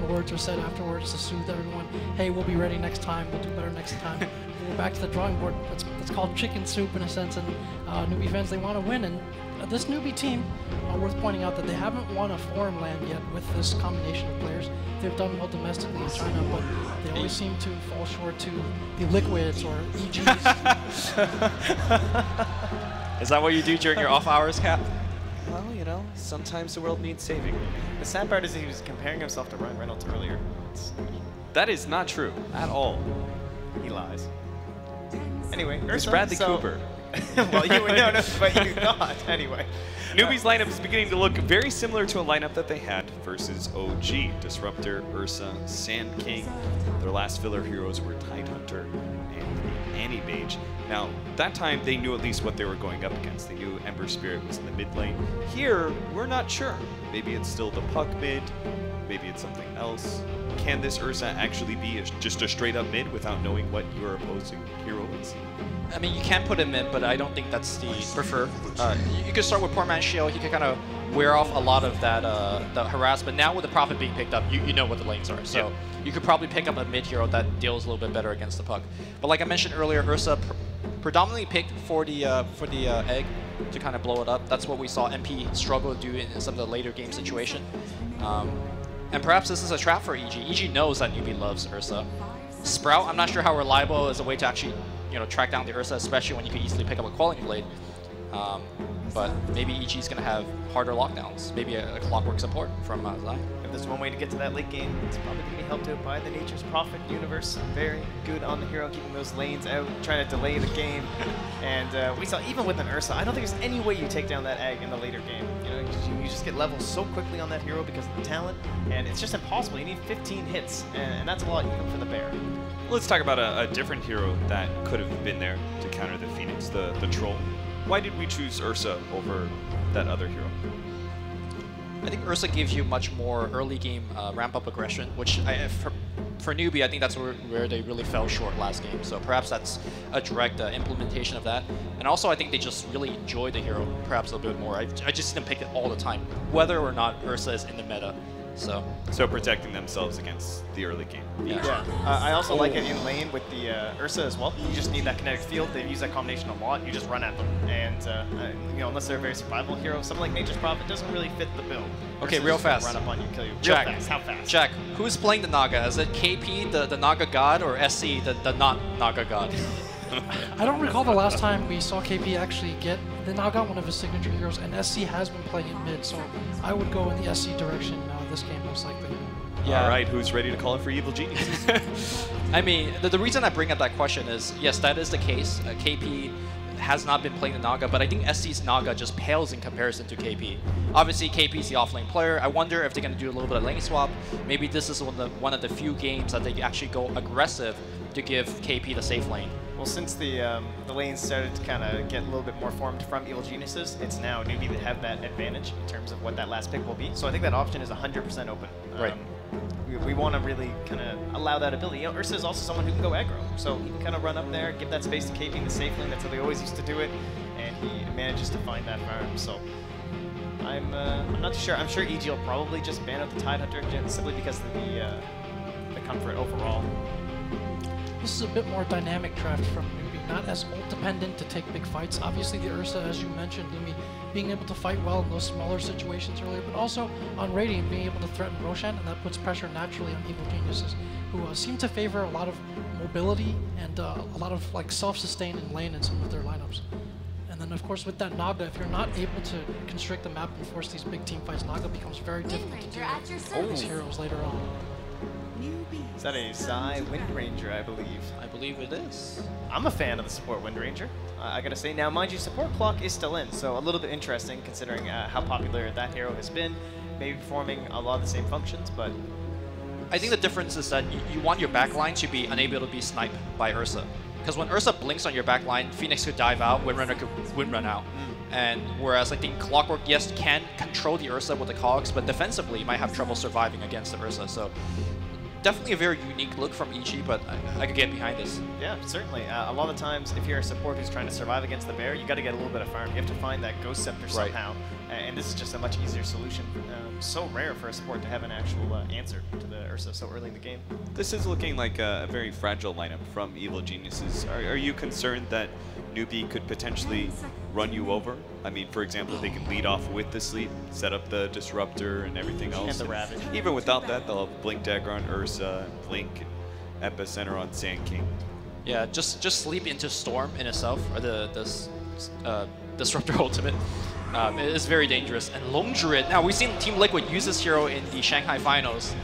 words were said afterwards to soothe everyone. Hey, we'll be ready next time. We'll do better next time. We're back to the drawing board. It's called chicken soup in a sense, and Newbee fans, they want to win. And this Newbee team, worth pointing out that they haven't won a foreign land yet with this combination of players. They've done well domestically in China, but they always seem to fall short to the Liquids or EGs. Is that what you do during your off hours, Cap? Well, you know, sometimes the world needs saving. The sad part is he was comparing himself to Ryan Reynolds earlier. That is not true at all. He lies. Anyway, It's Bradley Cooper. Well, you would know, but you thought. Anyway. Newbee's lineup is beginning to look very similar to a lineup that they had versus OG. Disruptor, Ursa, Sand King. Their last filler heroes were Tidehunter and Annie Mage. Now, that time they knew at least what they were going up against. They knew Ember Spirit was in the mid lane. Here, we're not sure. Maybe it's still the Puck mid. Maybe it's something else. Can this Ursa actually be just a straight up mid without knowing what your opposing hero is? I mean, you can put him in, but I don't think that's the prefer. You could start with Poor Man's Shield. He could kind of wear off a lot of that the harassment. Now with the Prophet being picked up, you know what the lanes are. So you could probably pick up a mid hero that deals a little bit better against the Puck. But like I mentioned earlier, Ursa predominantly picked for the egg to kind of blow it up. That's what we saw MP struggle to do in some of the later game situation. And perhaps this is a trap for EG. EG knows that Newbee loves Ursa. Sprout, I'm not sure how reliable as a way to actually track down the Ursa, especially when you can easily pick up a Quelling Blade. But maybe EG's going to have harder lockdowns. Maybe a Clockwork support from Zai. If there's one way to get to that late game, it's probably going to be helped out by the Nature's Prophet universe. Very good on the hero, keeping those lanes out, trying to delay the game. And we saw, even with an Ursa, I don't think there's any way you take down that egg in the later game. You just get levels so quickly on that hero because of the talent, and it's just impossible. You need 15 hits, and that's a lot even for the bear. Let's talk about a different hero that could have been there to counter the Phoenix, the Troll. Why did we choose Ursa over that other hero? I think Ursa gives you much more early game ramp-up aggression, which for Newbee, I think that's where they really fell short last game. So perhaps that's a direct implementation of that. And also, I think they just really enjoy the hero perhaps a little bit more. I just see them pick it all the time, whether or not Ursa is in the meta. So protecting themselves against the early game. Yeah. I also like it in lane with the Ursa as well. You just need that kinetic field. They use that combination a lot. You just run at them, and unless they're a very survival hero, something like Nature's Prophet doesn't really fit the bill. Okay, Ursa's real fast. Run up on you, kill you. Jack, real fast. How fast? Jack, who's playing the Naga? Is it KP, the Naga God, or SC, the not Naga God? I don't recall the last time we saw KP actually get the Naga, one of his signature heroes, and SC has been playing it mid, so I would go in the SC direction this game most likely. Yeah. All right, who's ready to call it for Evil Geniuses? I mean, the reason I bring up that question is, yes, that is the case. KP has not been playing the Naga, but I think SC's Naga just pales in comparison to KP. Obviously, KP's the offlane player. I wonder if they're going to do a little bit of lane swap. Maybe this is one of the few games that they actually go aggressive to give KP the safe lane. Well, since the lanes started to kind of get a little bit more formed from Evil Geniuses, it's now Newbee that have that advantage in terms of what that last pick will be. So I think that option is 100% open. Right. We want to really kind of allow that ability. Ursa is also someone who can go aggro, so he can kind of run up there, give that space to KP in the safe lane. That's how they always used to do it, and he manages to find that farm. So I'm not too sure. I'm sure EG will probably just ban out the Tidehunter simply because of the comfort overall. This is a bit more dynamic draft from Newbee, not as ult-dependent to take big fights. Obviously, the Ursa, as you mentioned, Newbee being able to fight well in those smaller situations earlier, but also on Radiant being able to threaten Roshan, and that puts pressure naturally on Evil Geniuses, who seem to favor a lot of mobility and a lot of self-sustain in lane in some of their lineups. And then, of course, with that Naga, if you're not able to constrict the map and force these big team fights, Naga becomes very difficult to do with these heroes later on. Is that a Zai Wind Ranger, I believe? I believe it is. I'm a fan of the support Wind Ranger, I gotta say. Now, mind you, support clock is still in, so a little bit interesting considering how popular that hero has been. Maybe performing a lot of the same functions, but... I think the difference is that you want your backline to be unable to be sniped by Ursa. Because when Ursa blinks on your backline, Phoenix could dive out, Windrunner could Windrun out. And whereas I think Clockwork, yes, can control the Ursa with the cogs, but defensively might have trouble surviving against the Ursa. So definitely a very unique look from EG, but I could get behind this. Yeah, certainly. A lot of times, if you're a support who's trying to survive against the bear, you got to get a little bit of farm. You have to find that Ghost Scepter somehow, and this is just a much easier solution so rare for a support to have an actual answer to the Ursa so early in the game. This is looking like a very fragile lineup from Evil Geniuses. Are you concerned that Newbee could potentially run you over? I mean, for example, they could lead off with the sleep, set up the disruptor and everything else. And the Ravage. Even without that, they'll have Blink Dagger on Ursa, Blink Epicenter on Sand King. Yeah, just sleep into Storm in itself, or the Disruptor Ultimate. It is very dangerous. And Lone Druid, now we've seen Team Liquid use this hero in the Shanghai Finals.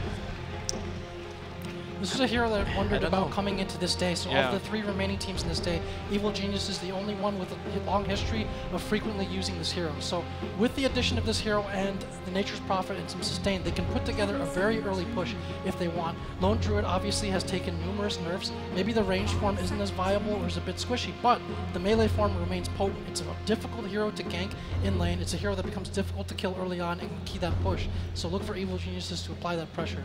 This is a hero that I wondered about coming into this day. So Yeah. of the 3 remaining teams in this day, Evil Genius is the only one with a long history of frequently using this hero. So with the addition of this hero and the Nature's Prophet and some sustain, they can put together a very early push if they want. Lone Druid obviously has taken numerous nerfs. Maybe the ranged form isn't as viable or is a bit squishy, but the melee form remains potent. It's a difficult hero to gank in lane. It's a hero that becomes difficult to kill early on and can key that push. So look for Evil Geniuses to apply that pressure.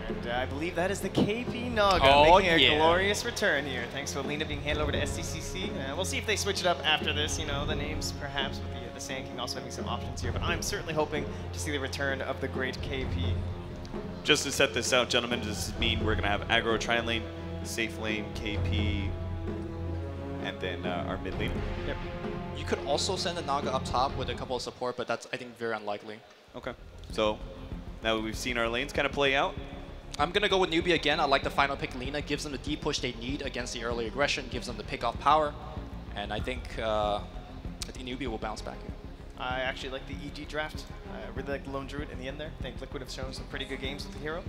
And I believe that is the KP Naga making a glorious return here. Thanks to Alina being handed over to SCCC. We'll see if they switch it up after this. You know, the names perhaps with the Sand King also having some options here. But I'm certainly hoping to see the return of the great KP. Just to set this out, gentlemen, does this mean we're going to have aggro tri lane, safe lane, KP, and then our mid lane? Yep. You could also send a Naga up top with a couple of support, but that's, I think, very unlikely. Okay. So now that we've seen our lanes kind of play out, I'm going to go with Newbee again. I like the final pick. Lina gives them the deep push they need against the early aggression, gives them the pick off power, and I think Newbee will bounce back here. I actually like the EG draft. I really like the Lone Druid in the end there. I think Liquid have shown some pretty good games with the hero,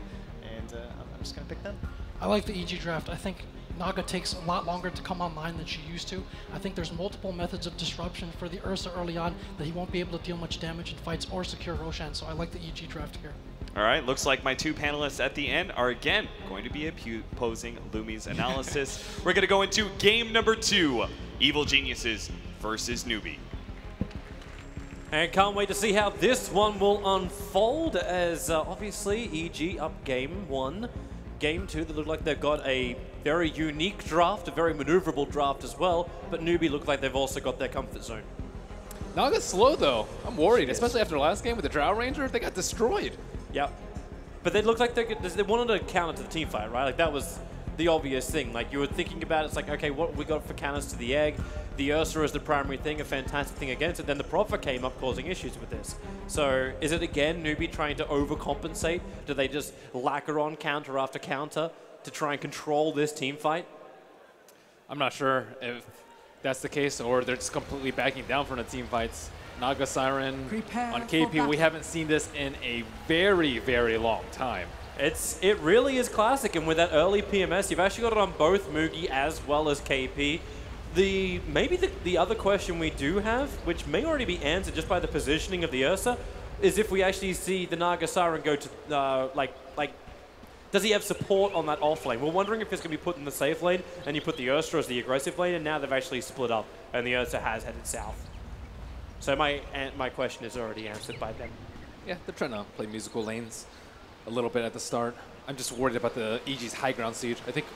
and I'm just going to pick them. I like the EG draft. I think Naga takes a lot longer to come online than she used to. I think there's multiple methods of disruption for the Ursa early on that he won't be able to deal much damage in fights or secure Roshan, so I like the EG draft here. all right, looks like my 2 panelists at the end are again going to be opposing Lumi's analysis. We're going to go into game number 2, Evil Geniuses versus Newbee. And can't wait to see how this one will unfold, as obviously EG up game 1. Game 2, they look like they've got a very unique draft, a very maneuverable draft as well, but Newbee look like they've also got their comfort zone. Naga's slow though. I'm worried, especially after last game with the Drow Ranger. They got destroyed. Yep. But they look like they wanted to counter to the team fight, right? Like that was the obvious thing. Like you were thinking about it, it's like, okay, what we got for counters to the egg? The Ursa is the primary thing, a fantastic thing against it. Then the Prophet came up causing issues with this. So is it again Newbee trying to overcompensate? Do they just lacquer on counter after counter to try and control this team fight? I'm not sure if that's the case or they're just completely backing down from the team fights. Naga Siren on KP, we haven't seen this in a very, very long time. It really is classic, and with that early PMS, you've actually got it on both Mugi as well as KP. Maybe the other question we do have, which may already be answered just by the positioning of the Ursa, is if we actually see the Naga Siren go to, does he have support on that off lane? We're wondering if it's going to be put in the safe lane, and you put the Ursa as the aggressive lane, and now they've actually split up, and the Ursa has headed south. So my question is already answered by them. Yeah, they're trying to play musical lanes a little bit at the start. I'm just worried about the EG's high ground siege. I think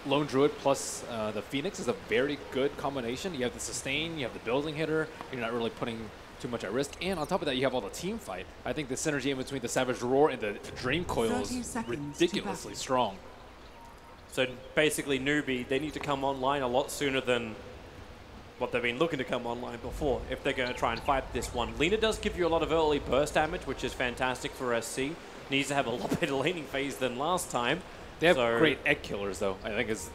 Lone Druid plus the Phoenix is a very good combination. You have the sustain, you have the building hitter, you're not really putting too much at risk, and on top of that you have all the team fight. I think the synergy in between the Savage Roar and the Dream Coil is ridiculously strong. So basically Newbee, they need to come online a lot sooner than what they've been looking to come online before if they're going to try and fight this one. Lina does give you a lot of early burst damage, which is fantastic for SC. Needs to have a lot better laning phase than last time. They have great egg killers, though, I think is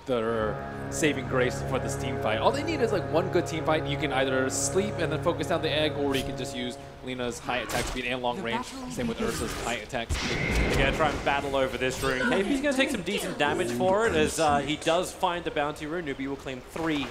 their saving grace for this team fight. All they need is like one good team fight. You can either sleep and then focus down the egg, or you can just use Lina's high attack speed and long range. Same with Ursa's high attack speed. They're going to try and battle over this rune. KP's going to take some decent damage for it, as he does find the bounty rune. Newbee will claim 3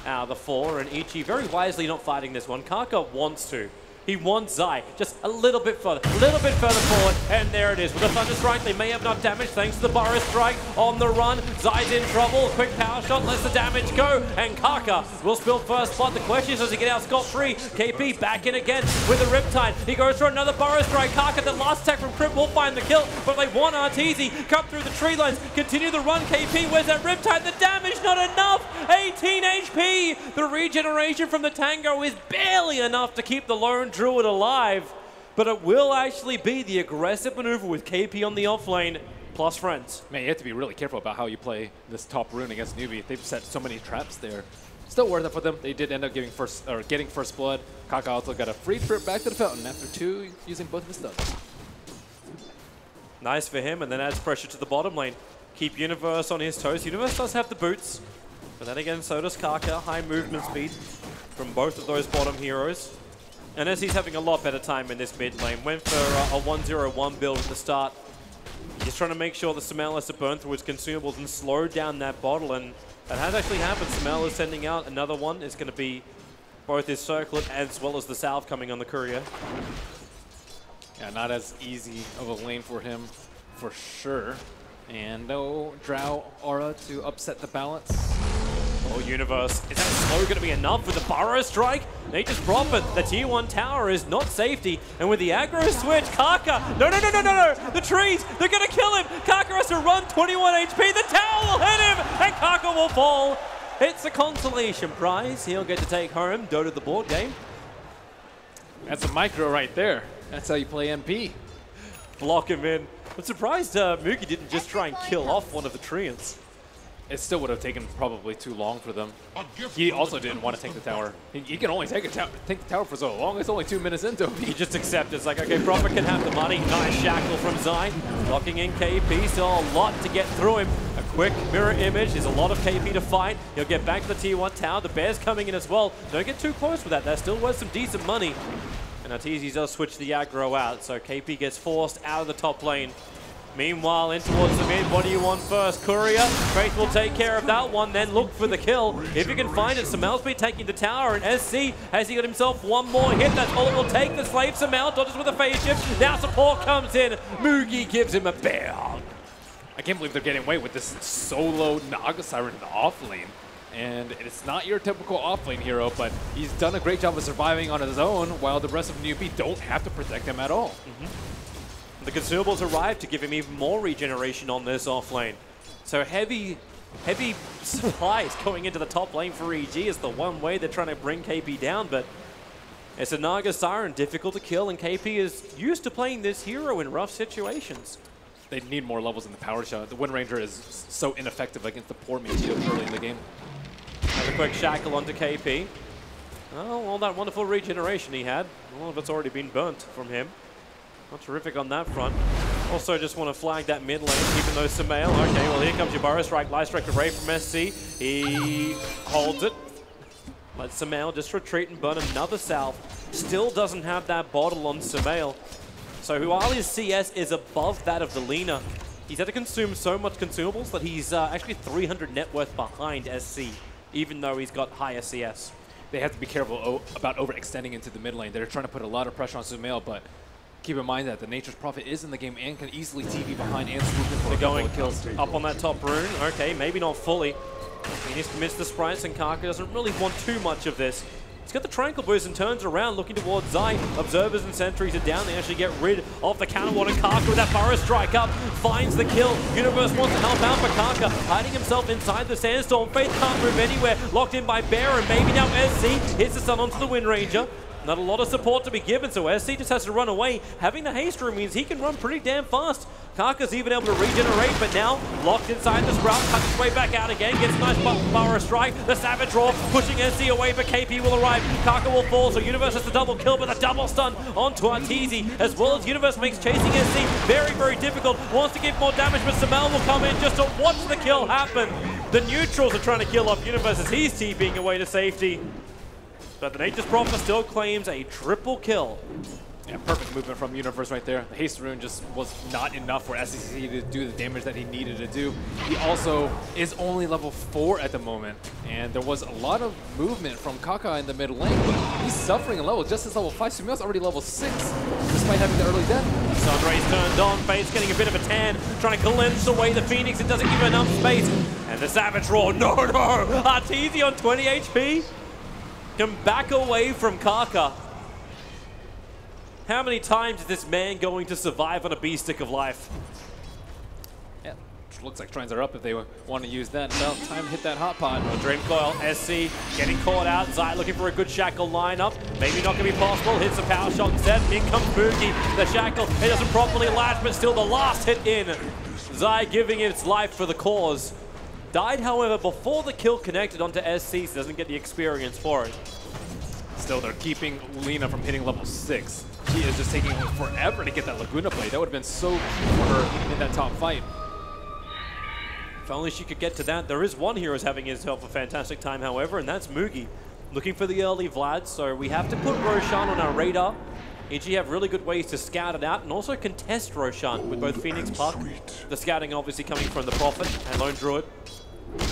out of the 4, and Ichi very wisely not fighting this one. Kaka wants to. He wants Zai just a little bit further forward, and there it is. With the Thunder Strike, they may have not damage thanks to the Burrow Strike on the run. Zai's in trouble. Quick power shot lets the damage go, and Kaka will spill first blood. The question is, does he get out scot-free? KP back in again with the Riptide. He goes for another Burrow Strike. Kaka, the last attack from Crypt, will find the kill, but they want Arteezy. Cut through the tree lines, continue the run. KP, where's that Riptide? The damage not enough. 18 HP. The regeneration from the Tango is barely enough to keep the Lone Druid alive. but it will actually be the aggressive maneuver with KP on the off lane, plus friends. Man, you have to be really careful about how you play this top rune against Newbee. They've set so many traps there. Still worth it for them. They did end up getting first blood. Kaka also got a free trip back to the fountain after 2 using both of his stuns. Nice for him, and then adds pressure to the bottom lane. Keep Universe on his toes. Universe does have the boots, but then again, so does Kaka. High movement speed from both of those bottom heroes. And as he's having a lot better time in this mid lane, went for a 1-0-1 build at the start. He's trying to make sure that Sumail has to burn through his consumables and slow down that bottle, and that has actually happened. Sumail is sending out another one. It's going to be both his circlet as well as the salve coming on the courier. Yeah, not as easy of a lane for him, for sure. And no Drow aura to upset the balance. Oh, Universe. Is that slow going to be enough with the Burrow Strike? They just drop it. The tier 1 tower is not safety. And with the aggro switch, Kaka. No. The trees. They're going to kill him. Kaka has to run 21 HP. The tower will hit him. And Kaka will fall. It's a consolation prize. He'll get to take home. Dota the board game. That's a micro right there. That's how you play MP. Block him in. I'm surprised Mugi didn't just try and kill off one of the Treants. It still would have taken probably too long for them. He also didn't want to take the tower. He can only take the tower for so long. It's only 2 minutes into it. He just accepts it. It's like, okay, Prophet can have the money. Nice shackle from Zai. Locking in KP. Still a lot to get through him. A quick mirror image. There's a lot of KP to fight. He'll get back to the tier 1 tower. The Bear's coming in as well. Don't get too close with that. That's still worth some decent money. And Arteezy does switch the aggro out. So KP gets forced out of the top lane. Meanwhile, in towards the mid, what do you want first? Courier, Faith will take care of that one, then look for the kill. If you can find it, Sumail's been taking the tower, and SC, has he got himself one more hit? That's all it will take. The slave Sumail dodges with a phase shift. Now support comes in. Mugi gives him a bear hug. I can't believe they're getting away with this solo Naga Siren in the off lane. And it's not your typical off-lane hero, but he's done a great job of surviving on his own, while the rest of Newbee don't have to protect him at all. The consumables arrive to give him even more regeneration on this off lane. So heavy supplies going into the top lane for EG is the one way they're trying to bring KP down, but it's a Naga Siren, difficult to kill, and KP is used to playing this hero in rough situations. They need more levels in the power shot. The Wind Ranger is so ineffective against the poor Meteor early in the game. Have a quick shackle onto KP. Oh, all that wonderful regeneration he had. All of it's already been burnt from him. Not terrific on that front. Also just want to flag that mid lane, even though Sumail. Okay, well here comes your Burrow Strike. Light Strike away from SC. He holds it. Let Sumail just retreat and burn another salve. Still doesn't have that bottle on Sumail. So while his CS is above that of the Lina, he's had to consume so much consumables that he's actually 300 net worth behind SC, even though he's got higher CS. They have to be careful about overextending into the mid lane. They're trying to put a lot of pressure on Sumail, but keep in mind that the Nature's Prophet is in the game and can easily TP behind and swoop in for a couple of kills. Up on that top rune. Okay, maybe not fully. Phoenix commits the sprites and Kaka doesn't really want too much of this. He's got the Tranquil Boost and turns around looking towards Zai. Observers and sentries are down. They actually get rid of the counter ward, and Kaka with that Burrow Strike up finds the kill. Universe wants to help out for Kaka, hiding himself inside the sandstorm. Faith can't move anywhere. Locked in by Bear, and maybe now SC hits the stun onto the Wind Ranger. Not a lot of support to be given, so SC just has to run away. Having the haste room means he can run pretty damn fast. Kaka's even able to regenerate, but now locked inside the Sprout, cuts his way back out again, gets a nice Burrow Strike. The Savage Roar pushing SC away, but KP will arrive. Kaka will fall, so Universe has the double kill, but a double stun onto Arteezy, as well as Universe makes chasing SC very, very difficult. Wants to give more damage, but Sumail will come in just to watch the kill happen. The neutrals are trying to kill off Universe as he's TPing away to safety. But the Nature's Prophet still claims a triple kill. Yeah, perfect movement from Universe right there. The Haste Rune just was not enough for SCC to do the damage that he needed to do. He also is only level 4 at the moment, and there was a lot of movement from Kaka in the mid lane, but he's suffering a level just as level 5. Sumail's already level 6, despite having the early death. Sunray's turned on, Fate's getting a bit of a tan, trying to glimpse away the Phoenix. It doesn't give him enough space. And the Savage Roar, no! Arteezy on 20 HP. Can back away from Kaka. How many times is this man going to survive on a B-stick of life? Yeah, looks like shrines are up if they want to use that. Now, time to hit that hot pot. Dream Coil, SC getting caught out. Zai looking for a good shackle lineup. Maybe not going to be possible. Hits a power shot instead. In comes Moogie. The shackle, it doesn't properly latch, but still the last hit in. Zai giving its life for the cause. Died, however, before the kill connected onto SC, so doesn't get the experience for it. Still, they're keeping Lina from hitting level 6. She is just taking forever to get that Laguna play. That would have been so key for her in that top fight. If only she could get to that. There is one hero who's having himself a fantastic time, however, and that's Moogie. Looking for the early Vlad, so we have to put Roshan on our radar. EG have really good ways to scout it out and also contest Roshan with both Phoenix Puck. The scouting obviously coming from the Prophet and Lone Druid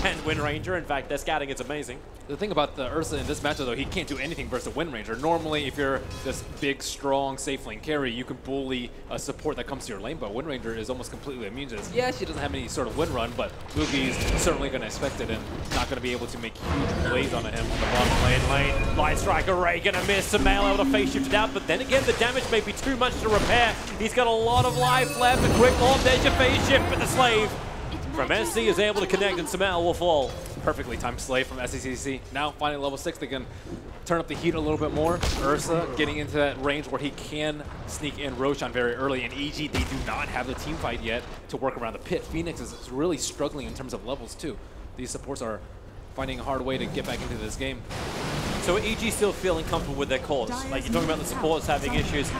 and Wind Ranger. In fact, their scouting is amazing. The thing about the Ursa in this matchup, though, he can't do anything versus a Wind Ranger. Normally, if you're this big, strong, safe lane carry, you can bully a support that comes to your lane, but Wind Ranger is almost completely immune to this. Yeah, she doesn't have any sort of wind run, but Moogie's certainly going to expect it and not going to be able to make huge plays onto him on the bottom lane. Light Strike Array going to miss. Samael able to face shift it out, but then again, the damage may be too much to repair. He's got a lot of life left. A quick orb, there's your face shift, but the Slave from SC is able to connect and Samael will fall. Perfectly timed Slave from SCCC. Now finding level 6, they can turn up the heat a little bit more. Ursa getting into that range where he can sneak in Roshan very early. And EG, they do not have the team fight yet to work around the pit. Phoenix is really struggling in terms of levels too. These supports are finding a hard way to get back into this game. So EG still feeling comfortable with their cause. Like you're talking about the supports having issues.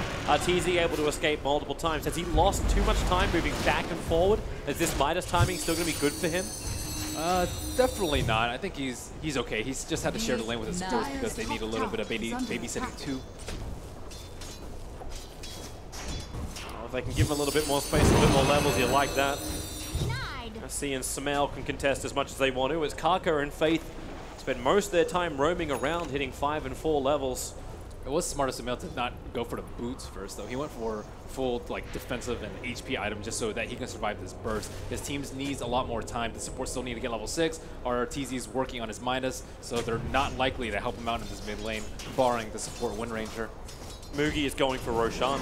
TZ able to escape multiple times. Has he lost too much time moving back and forward? Is this Midas timing still going to be good for him? Definitely not. I think he's okay. He's just had to share the lane with his supports because they need a little bit of babysitting too. Well, if they can give him a little bit more space, a bit more levels, you like that. SC and Samael can contest as much as they want to. As Kaka and Faith spend most of their time roaming around, hitting 5 and 4 levels. It was smart of Samael to not go for the boots first, though. He went for full like defensive and HP item just so that he can survive this burst. His team needs a lot more time. The support still need to get level 6. RTZ's working on his Midas, so they're not likely to help him out in this mid lane, barring the support Wind Ranger. Moogie is going for Roshan.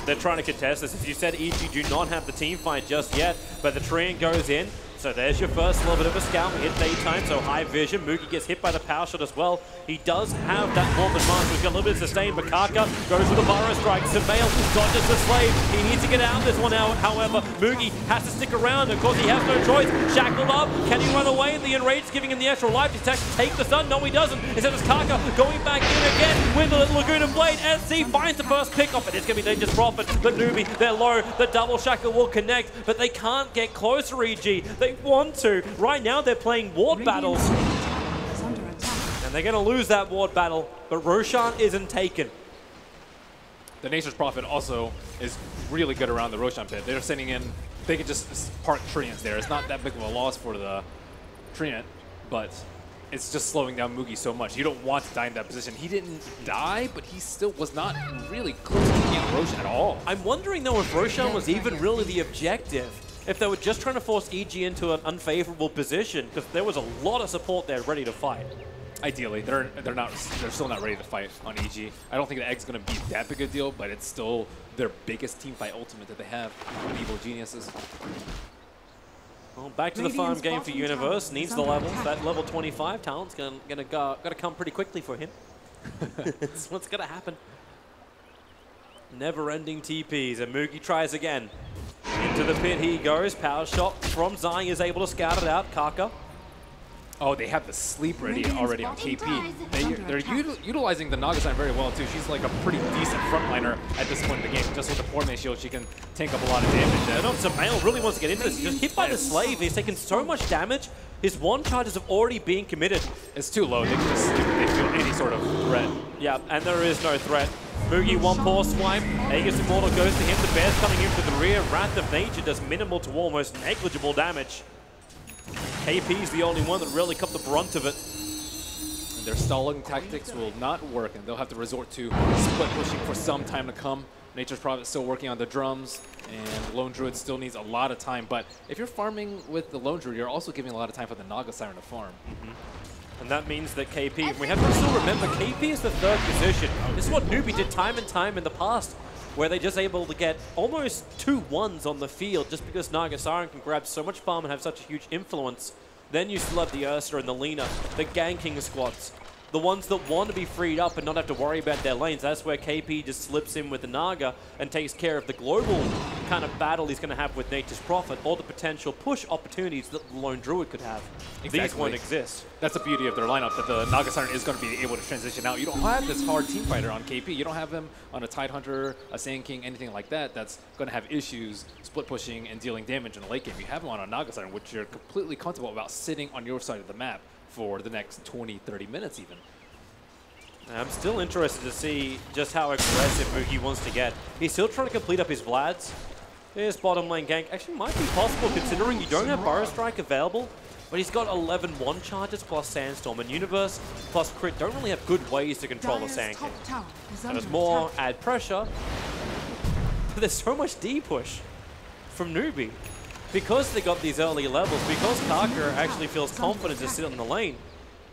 They're trying to contest this. As you said, EG do not have the team fight just yet, but the Treant goes in. So there's your first little bit of a scout. We hit daytime, so high vision. Moogie gets hit by the power shot as well. He does have that warp advantage. He's got a little bit of sustain, but Kaka goes for the burrow strike. Samael dodges the Slave. He needs to get out of this one out. However, Moogie has to stick around. Of course, he has no choice. Shackled up. Can he run away? The Enraged giving him the extra life. He's to take the stun. No, he doesn't. Instead, it's Kaka going back in again with the Laguna Blade. SC finds the first pickup, and it's going to be Dangerous Prophet. But Newbee, they're low. The double shackle will connect, but they can't get closer, EG. They want to. Right now, they're playing ward battles. And they're going to lose that ward battle, but Roshan isn't taken. The Nature's Prophet also is really good around the Roshan pit. They're sending in, they can just park Treants there. It's not that big of a loss for the Treant, but it's just slowing down Moogie so much. You don't want to die in that position. He didn't die, but he still was not really close to getting Roshan at all. I'm wondering, though, if Roshan was even really the objective. If they were just trying to force EG into an unfavorable position, because there was a lot of support there ready to fight. Ideally, they're still not ready to fight on EG. I don't think the Egg's going to be that big a deal, but it's still their biggest team fight ultimate that they have with Evil Geniuses. Well, back to the farm game for Universe. Needs the levels. That level 25 talent's gotta come pretty quickly for him. That's what's gonna happen. Never-ending TPs, and Moogie tries again. Into the pit he goes. Power shot from Zai is able to scout it out. Kaka. Oh, they have the sleep ready already on KP. They're utilizing the Naga-san very well, too. She's like a pretty decent frontliner at this point in the game. Just with the Poor Man's Shield, she can tank up a lot of damage. I know Samael really wants to get into this. Just hit by the Slave. He's taken so much damage. His one charges have already been committed. It's too low. They can just they feel any sort of threat. Yeah, and there is no threat. Moogie, one poor swipe. Aegis Immortal goes to him. The Bear's coming in for the rear. Wrath of Nature does minimal to almost negligible damage. KP's the only one that really cut the brunt of it. And their stalling tactics will not work, and they'll have to resort to split pushing for some time to come. Nature's Prophet still working on the drums, and Lone Druid still needs a lot of time. But if you're farming with the Lone Druid, you're also giving a lot of time for the Naga Siren to farm. And that means that KP, we have to still remember, KP is the third position. This is what Newbee did time and time in the past. where they're just able to get almost 2 1s on the field just because Naga Siren can grab so much farm and have such a huge influence. Then you still have the Ursa and the Lina, the ganking squads, the ones that want to be freed up and not have to worry about their lanes. That's where KP just slips in with the Naga and takes care of the global kind of battle he's going to have with Nature's Prophet, or the potential push opportunities that the Lone Druid could have. Exactly. These won't exist. That's the beauty of their lineup, that the Naga Siren is going to be able to transition out. You don't have this hard team fighter on KP. You don't have him on a Tidehunter, a Sand King, anything like that that's going to have issues split pushing and dealing damage in the late game. You have him on a Naga Siren, which you're completely comfortable about sitting on your side of the map for the next 20, 30 minutes even. I'm still interested to see just how aggressive Moogie wants to get. He's still trying to complete up his Vlads. His bottom lane gank actually might be possible considering you don't have Burrow Strike available, but he's got 11 1 charges plus Sandstorm, and Universe plus Crit don't really have good ways to control the Sand King. And there's more add pressure, but there's so much D push from Newbee. Because they got these early levels, because Kaka actually feels confident to sit on the lane,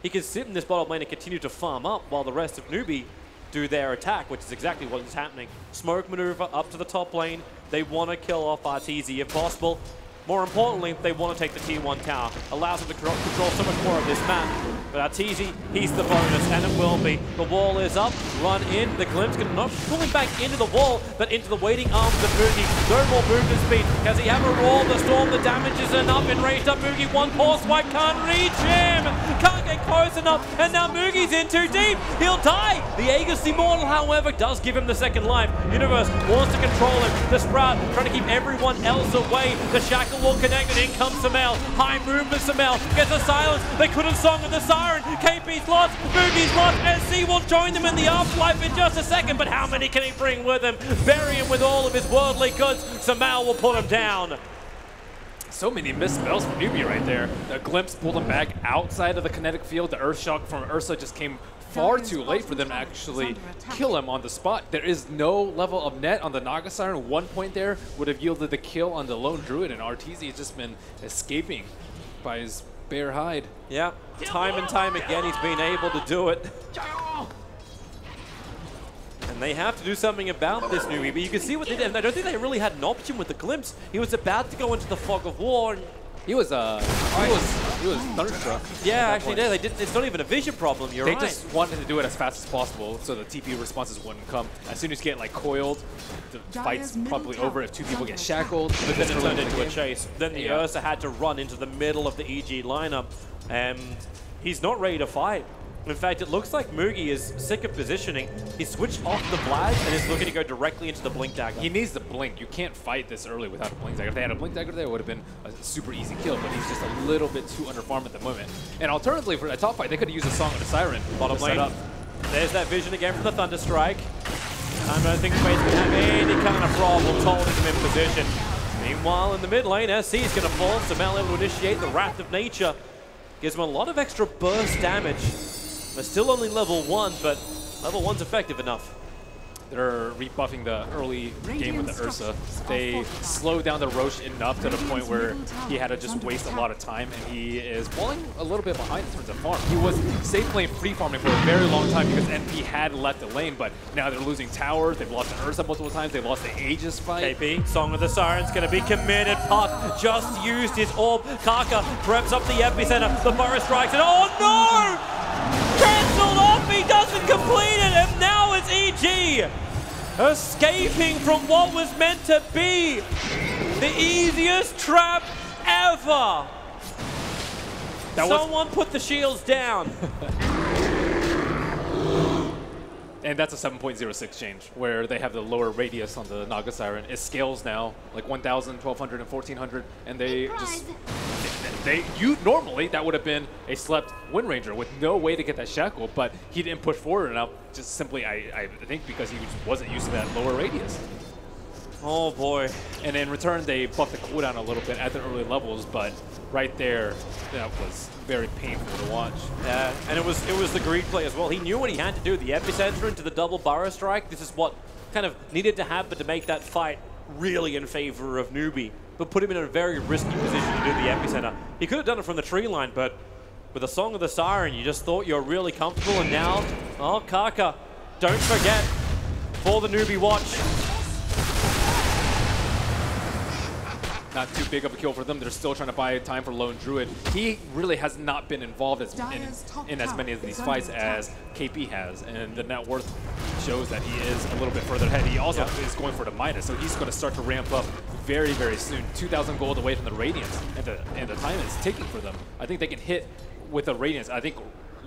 he can sit in this bottom lane and continue to farm up while the rest of Newbee do their attack, which is exactly what is happening. Smoke maneuver up to the top lane. They want to kill off RTZ if possible. More importantly, they want to take the tier 1 tower. Allows them to control so much more of this map. But Arteezy, he's the bonus, and it will be. The wall is up, run in. The Glimpse can not pulling back into the wall, but into the waiting arms of Moogie. No more movement speed. Does he have a roar? The storm, the damage is enough. Enraged up Moogie, one poor swipe, can't reach him. Can't get close enough, and now Moogie's in too deep. He'll die. The Aegis Immortal, however, does give him the second life. Universe wants to control him. The Sprout trying to keep everyone else away. The Shackle will connect, and in comes Samel. High movement, Samel gets a silence. They couldn't song of the Siren. KP's lost, Moogie's lost, and C will join them in the afterlife in just a second, but how many can he bring with him? Bury him with all of his worldly goods. Samel will put him down. So many missed spells from Newbee right there. The Glimpse pulled him back outside of the kinetic field. The Earth Shock from Ursa just came far too late for them to actually kill him on the spot. There is no level of net on the Naga Siren. 1 point there would have yielded the kill on the Lone Druid, and RTZ has just been escaping by his bare hide. Yeah, time and time again he's been able to do it. And they have to do something about this, Newbee, but you can see what they did. And I don't think they really had an option with the Glimpse. He was about to go into the fog of war, and He was thunderstruck. yeah, actually, no, they didn't. It's not even a vision problem. You're right. They just wanted to do it as fast as possible so the TP responses wouldn't come. As soon as you get like coiled, the fight's probably over if 2 people get shackled. But then it turned into a chase. Then the Yeah. Ursa had to run into the middle of the EG lineup, and he's not ready to fight. In fact, it looks like Moogie is sick of positioning. He switched off the Vlad and is looking to go directly into the Blink Dagger. He needs the blink. You can't fight this early without a blink dagger. If they had a blink dagger there, it would have been a super easy kill, but he's just a little bit too underfarmed at the moment. And alternatively, for a top fight, they could have used a Song of the Siren. Bottom to set lane. up. There's that vision again from the Thunder Strike. I don't think Space can have any kind of problems holding him in position. Meanwhile, in the mid lane, SC is going to fall. Samel able to initiate the Wrath of Nature. Gives him a lot of extra burst damage. They're still only level 1, but level 1's effective enough. They're rebuffing the early game with the Ursa. They slowed down the Roche enough to the point where he had to just waste a lot of time, and he is falling a little bit behind in terms of farm. He was safe playing free farming for a very long time because NP had left the lane, but now they're losing towers. They've lost the Ursa multiple times. They've lost the Aegis fight. KP, Song of the Siren's going to be committed. Puck just used his orb. Kaka preps up the epicenter. The Burrow strikes it. Oh no! Cancelled off, he doesn't complete it, and now it's EG escaping from what was meant to be the easiest trap ever. Someone put the shields down. And that's a 7.06 change, where they have the lower radius on the Naga Siren. It scales now, like 1,000, 1,200, and 1,400, and they just... normally, that would have been a slept Wind Ranger with no way to get that shackle, but he didn't push forward enough, just simply, I think, because he just wasn't used to that lower radius. Oh boy. And in return, they buffed the cooldown a little bit at the early levels, but right there, that was very painful to watch. Yeah, and it was the greed play as well. He knew what he had to do. The epicenter into the double Burrow Strike. This is what kind of needed to happen to make that fight really in favor of Newbee, but put him in a very risky position to do the epicenter. He could have done it from the tree line, but with a Song of the Siren, you just thought you were really comfortable, and now, oh, Kaka, don't forget, for the Newbee watch, not too big of a kill for them. They're still trying to buy time for Lone Druid. He really has not been involved in as many of these fights as KP has, and the net worth shows that he is a little bit further ahead. He also is going for the minus, so he's going to start to ramp up very, very soon. 2,000 gold away from the Radiance, and the time it's taking for them. I think they can hit with a Radiance. I think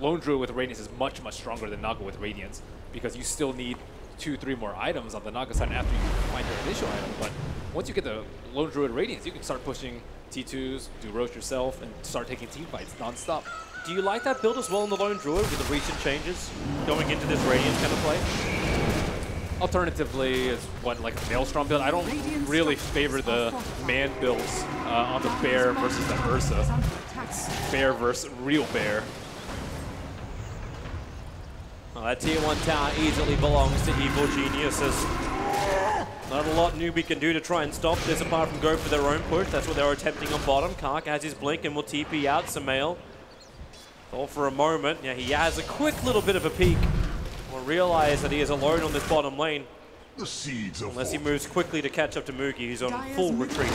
Lone Druid with Radiance is much, much stronger than Naga with Radiance, because you still need 2-3 more items on the Naga side after you find your initial item. But once you get the Lone Druid Radiance, you can start pushing T2s, do roast yourself, and start taking team fights non-stop. Do you like that build as well in the Lone Druid with the recent changes going into this Radiance kind of play? Alternatively, is what, like a Maelstrom build? I don't really favor the man builds on the Bear versus the Ursa. Bear versus real Bear. Well, that tier 1 tower easily belongs to Evil Geniuses. Not a lot Newbee can do to try and stop this apart from go for their own push. That's what they were attempting on bottom. Kark has his blink and will TP out Samael. All for a moment. Yeah, he has a quick little bit of a peek. Will realize that he is alone on this bottom lane. The seeds of Unless he moves quickly to catch up to Moogie, who's on full retreat.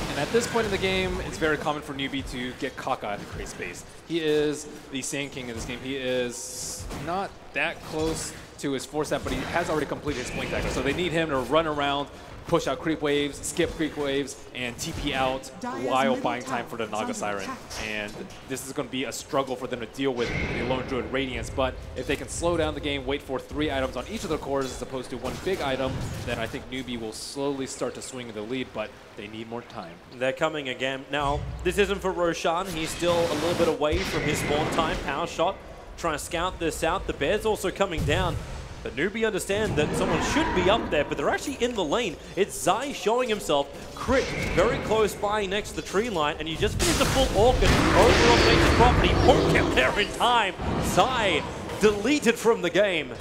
And at this point in the game, it's very common for Newbee to get cockeyed to create space. He is the Sand King in this game. He is not that close to his 4-step, but he has already completed his blink dagger. So they need him to run around, push out creep waves, skip creep waves, and TP out while buying time for the Naga Siren. And this is going to be a struggle for them to deal with the Lone Druid Radiance, but if they can slow down the game, wait for 3 items on each of their cores as opposed to 1 big item, then I think Newbee will slowly start to swing the lead, but they need more time. They're coming again. Now, this isn't for Roshan. He's still a little bit away from his spawn time. Power shot, trying to scout this out. The Bear's also coming down. But Newbee understand that someone should be up there, but they're actually in the lane. It's Zai showing himself. Crit very close by next to the tree line, and you just finished a full Orchid over on Nature's property. Won't get there in time. Zai deleted from the game.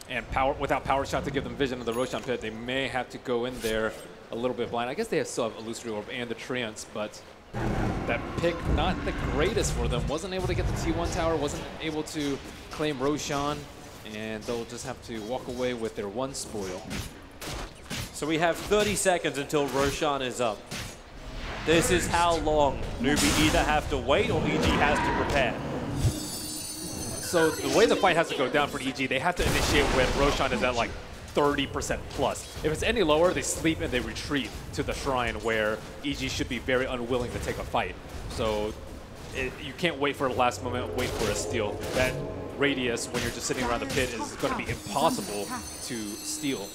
And without power shot to give them vision of the Roshan pit, they may have to go in there a little bit blind. I guess they still have Illusory Orb and the Treants, but that pick not the greatest for them. Wasn't able to get the T1 tower, wasn't able to claim Roshan, and they'll just have to walk away with their 1 spoil. So we have 30 seconds until Roshan is up. This is how long Newbee either have to wait or EG has to prepare. So the way the fight has to go down for EG, they have to initiate when Roshan is at like 30% plus. If it's any lower, they sleep and they retreat to the shrine where EG should be very unwilling to take a fight. So you can't wait for the last moment, wait for a steal. That radius, when you're just sitting around the pit, is going to be impossible to steal.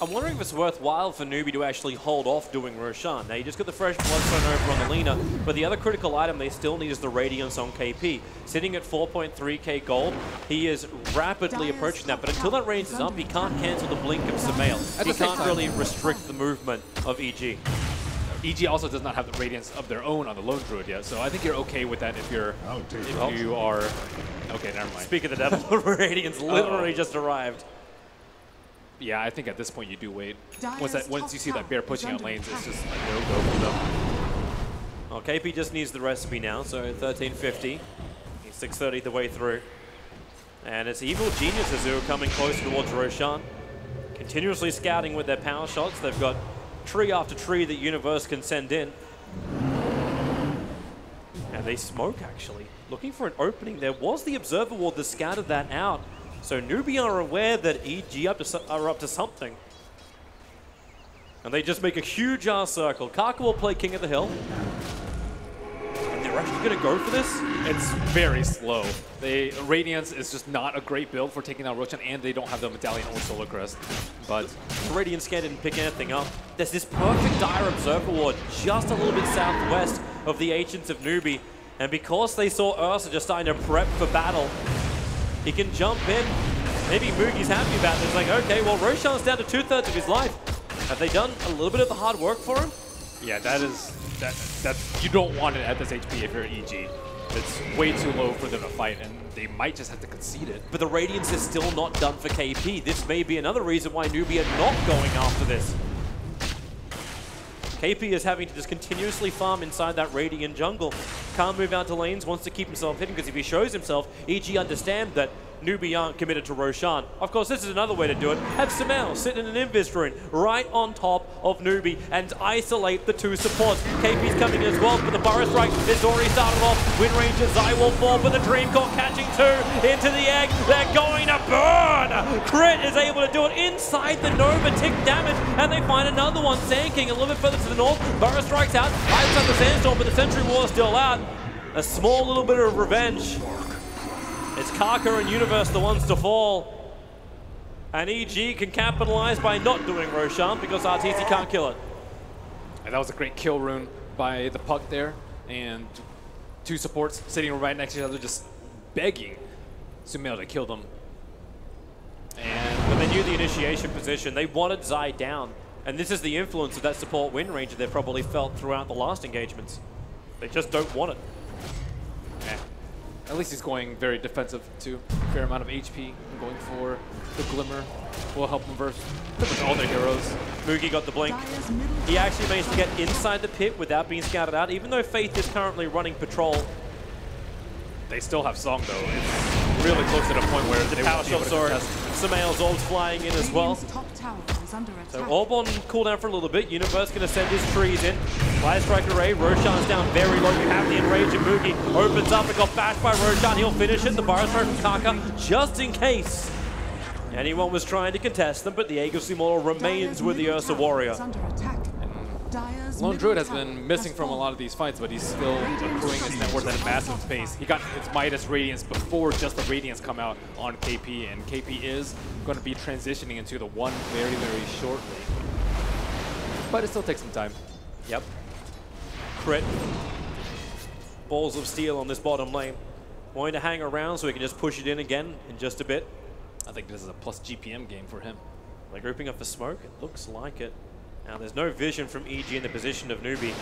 I'm wondering if it's worthwhile for Newbee to actually hold off doing Roshan. Now, you just got the fresh Bloodstone over on the Lina, but the other critical item they still need is the Radiance on KP. Sitting at 4.3k gold, he is rapidly approaching that, but until that range is up, he can't cancel the blink of Samael. He can't really restrict the movement of EG. EG also does not have the Radiance of their own on the Lone Druid yet, so I think you're okay with that if you are... Okay, never mind. Speak of the devil, Radiance literally just arrived. Yeah, I think at this point you do wait. Once you see that Bear pushing out lanes, it's just a no-go for them. Well, KP just needs the recipe now, so 1350. He's 630 the way through. And it's Evil Geniuses who are coming closer towards Roshan. Continuously scouting with their power shots. They've got tree after tree that Universe can send in. And they smoke, actually. Looking for an opening. There was the Observer Ward that scouted that out. So Newbee are aware that EG are up to something. And they just make a huge circle. Karka will play King of the Hill. And they're actually going to go for this? It's very slow. Radiance is just not a great build for taking out Roshan, and they don't have the Medallion or Solar Crest. But the Radiant Scan didn't pick anything up. There's this perfect Dire Observer Ward just a little bit southwest of the Ancients of Newbee. And because they saw Ursa just starting to prep for battle, he can jump in. Maybe Moogie's happy about this. Like, okay, well, Roshan's down to 2/3 of his life. Have they done a little bit of the hard work for him? Yeah, that's you don't want it at this HP if you're EG. It's way too low for them to fight, and they might just have to concede it. But the Radiance is still not done for KP. This may be another reason why Newbee are not going after this. KP is having to just continuously farm inside that Radiant jungle. Can't move out to lanes, wants to keep himself hidden, because if he shows himself, EG understand that Newbee aren't committed to Roshan. Of course, this is another way to do it. Have Sumail sit in an Invis rune right on top of Newbee and isolate the two supports. KP's coming as well, but the Burrow Strike is already started off. Wind Ranger, Zai will fall, but the Dream Court catching two into the egg. They're going to burn! Crit is able to do it inside the Nova, tick damage, and they find another one. Sand King a little bit further to the north. Burrow Strikes out, hides on the Sandstorm, but the Sentry Wall is still out. A small little bit of revenge. It's Kaka and Universe the ones to fall. And EG can capitalize by not doing Roshan because RTC can't kill it. And that was a great kill rune by the Puck there. And two supports sitting right next to each other just begging Sumail to kill them. And when they knew the initiation position, they wanted Zai down. And this is the influence of that support Wind Ranger they've probably felt throughout the last engagements. They just don't want it. At least he's going very defensive too. Fair amount of HP and going for the Glimmer will help him verse with all their heroes. Mugi got the blink. He actually managed to get inside the pit without being scouted out, even though Faith is currently running patrol. They still have Song though. It's really close to the point where The they power won't be able shot to saw it. contest. Sumail's ult's flying in as well. So Orb on cooldown for a little bit. Universe going to send his trees in. Light Strike Array. Roshan's down very low. You have the Enrage and Mugi opens up and got bashed by Roshan. He'll finish it. The Burrow Strike from Kaka just in case anyone was trying to contest them, but the Aegis Immortal remains with the Ursa Warrior. Lone Druid has been missing from a lot of these fights, but he's still accruing his net worth at a massive pace. He got his Midas Radiance before just the Radiance come out on KP, and KP is going to be transitioning into the 1 very, very shortly. But it still takes some time. Yep. Crit. Balls of steel on this bottom lane. Going to hang around so he can just push it in again in just a bit. I think this is a plus GPM game for him. They're grouping up for smoke. It looks like it. Now, there's no vision from EG in the position of Newbee,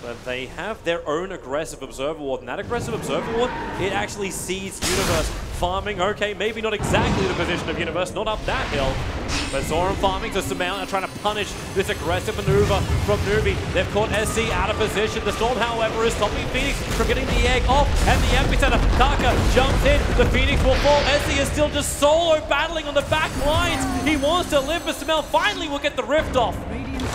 but they have their own aggressive Observer Ward, and that aggressive Observer Ward, it actually sees Universe farming. Okay, maybe not exactly the position of Universe, not up that hill, but saw him farming, so Sumail are trying to punish this aggressive maneuver from Newbee. They've caught SC out of position. The Storm, however, is stopping Phoenix from getting the egg off, and the epicenter, Kaka jumps in, the Phoenix will fall. SC is still just solo battling on the back lines. He wants to live, but Sumail finally will get the rift off.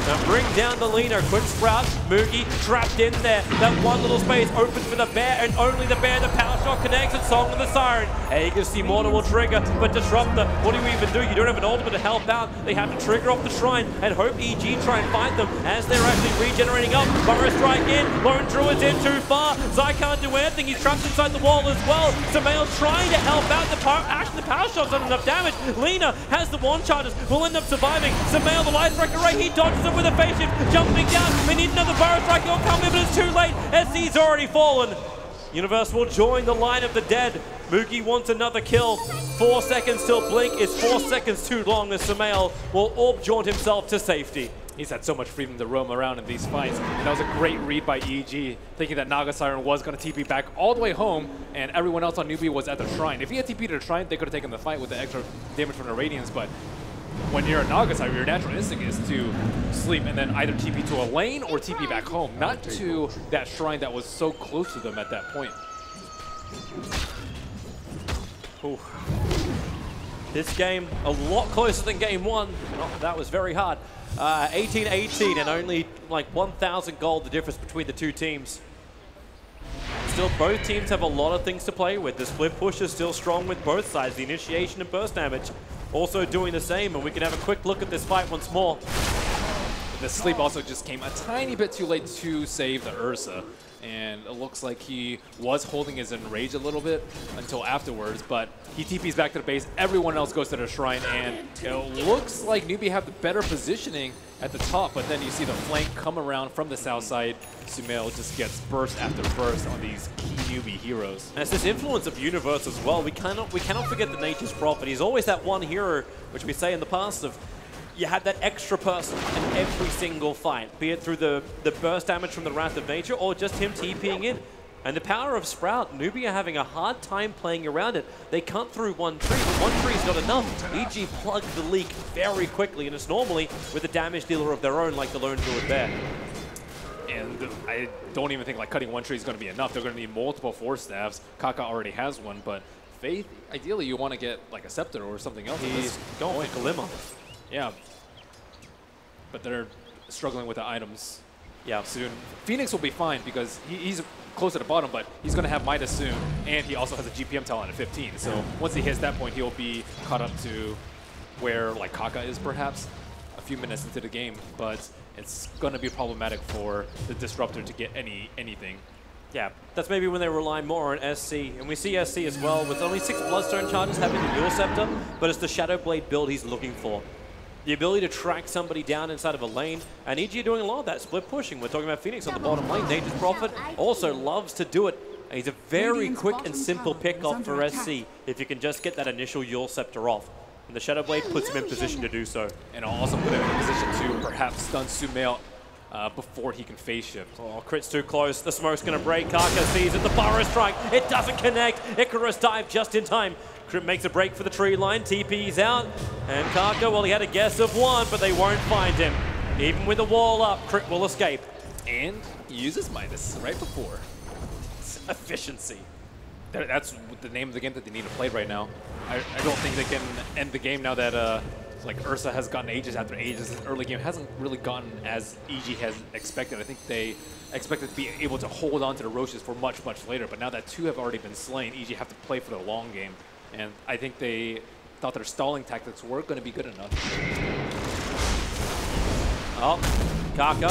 Now bring down the Lina. Quick Sprout, Mugi trapped in there. That one little space opens for the Bear, and only the Bear. The power shot connects, and Song of the Siren. Aegis Immortal will trigger, but Disruptor, what do you even do? You don't have an ultimate to help out. They have to trigger off the Shrine and hope EG try and fight them as they're actually regenerating up. Burrow Strike in, Lone Druid's in too far. Zai can't do anything, he's trapped inside the wall as well. Sumail trying to help out. The power shot's done enough damage. Lina has the wand charges, will end up surviving. Sumail, the Light Strike Array, he dodges it with a face shift, jumping down. They need another Burrow Strike, he'll come in, but it's too late. SC's already fallen. Universe will join the line of the dead. Mugi wants another kill. 4 seconds till blink is 4 seconds too long as Sumail will orb jaunt himself to safety. He's had so much freedom to roam around in these fights. And that was a great read by EG, thinking that Naga Siren was going to TP back all the way home, and everyone else on Newbee was at the Shrine. If he had TP to the Shrine, they could have taken the fight with the extra damage from the Radiance, but when you're a Naga Siren, your natural instinct is to sleep and then either TP to a lane or TP back home, not to that Shrine that was so close to them at that point. Ooh. This game, a lot closer than game one. Oh, that was very hard. 18-18 and only like 1,000 gold the difference between the two teams. Still, both teams have a lot of things to play with. The split push is still strong with both sides. The initiation and burst damage also doing the same, and we can have a quick look at this fight once more. The sleep also just came a tiny bit too late to save the Ursa, and it looks like he was holding his Enrage a little bit until afterwards, but he TPs back to the base, everyone else goes to the Shrine, and it looks like Newbee have the better positioning at the top, but then you see the flank come around from the south side. Sumail just gets burst after burst on these key Newbee heroes. And it's this influence of Universe as well. We cannot forget the Nature's Prophet. He's always that one hero, which we say in the past of, you had that extra person in every single fight, be it through the burst damage from the Wrath of Nature or just him TPing in. And the power of Sprout, Newbee are having a hard time playing around it. They cut through one tree, but one tree's not enough. EG plugged the leak very quickly, and it's normally with a damage dealer of their own like the Lone Druid Bear. And I don't even think like cutting one tree is going to be enough. They're going to need multiple Force Staffs. Kaka already has one, but Faith, ideally you want to get like a Scepter or something else. He's going for Glimmer. Yeah. But they're struggling with the items. Yeah. Soon. Phoenix will be fine because he's close to the bottom, but he's going to have Midas soon, and he also has a GPM talent at 15. So once he hits that point, he'll be caught up to where like Kaka is perhaps a few minutes into the game, but it's going to be problematic for the Disruptor to get anything. Yeah, that's maybe when they rely more on SC. And we see SC as well with only 6 Bloodstone charges having the Yule Scepter, but it's the Shadow Blade build he's looking for. The ability to track somebody down inside of a lane, and EG are doing a lot of that split pushing. We're talking about Phoenix on the bottom lane. Nature's Prophet also loves to do it. And he's a very quick and simple pick-off for SC if you can just get that initial Yule Scepter off. And the Shadow Blade puts him in position to do so. And I'll also put him in a position to perhaps stun Sumail before he can phase shift. Oh, Crit's too close. The smoke's going to break. Kaka sees it. The Burrow Strike. It doesn't connect. Icarus dive just in time. Crit makes a break for the tree line. TP's out. And Kaka, well, he had a guess of 1, but they won't find him. Even with the wall up, Crit will escape. And he uses Midas right before. It's efficiency. That's the name of the game that they need to play right now. I don't think they can end the game now that like Ursa has gotten Aegis after Aegis. The early game hasn't really gotten as EG has expected. I think they expected to be able to hold on to the Roches for much, much later. But now that 2 have already been slain, EG have to play for the long game. And I think they thought their stalling tactics weren't going to be good enough. Oh, Kaka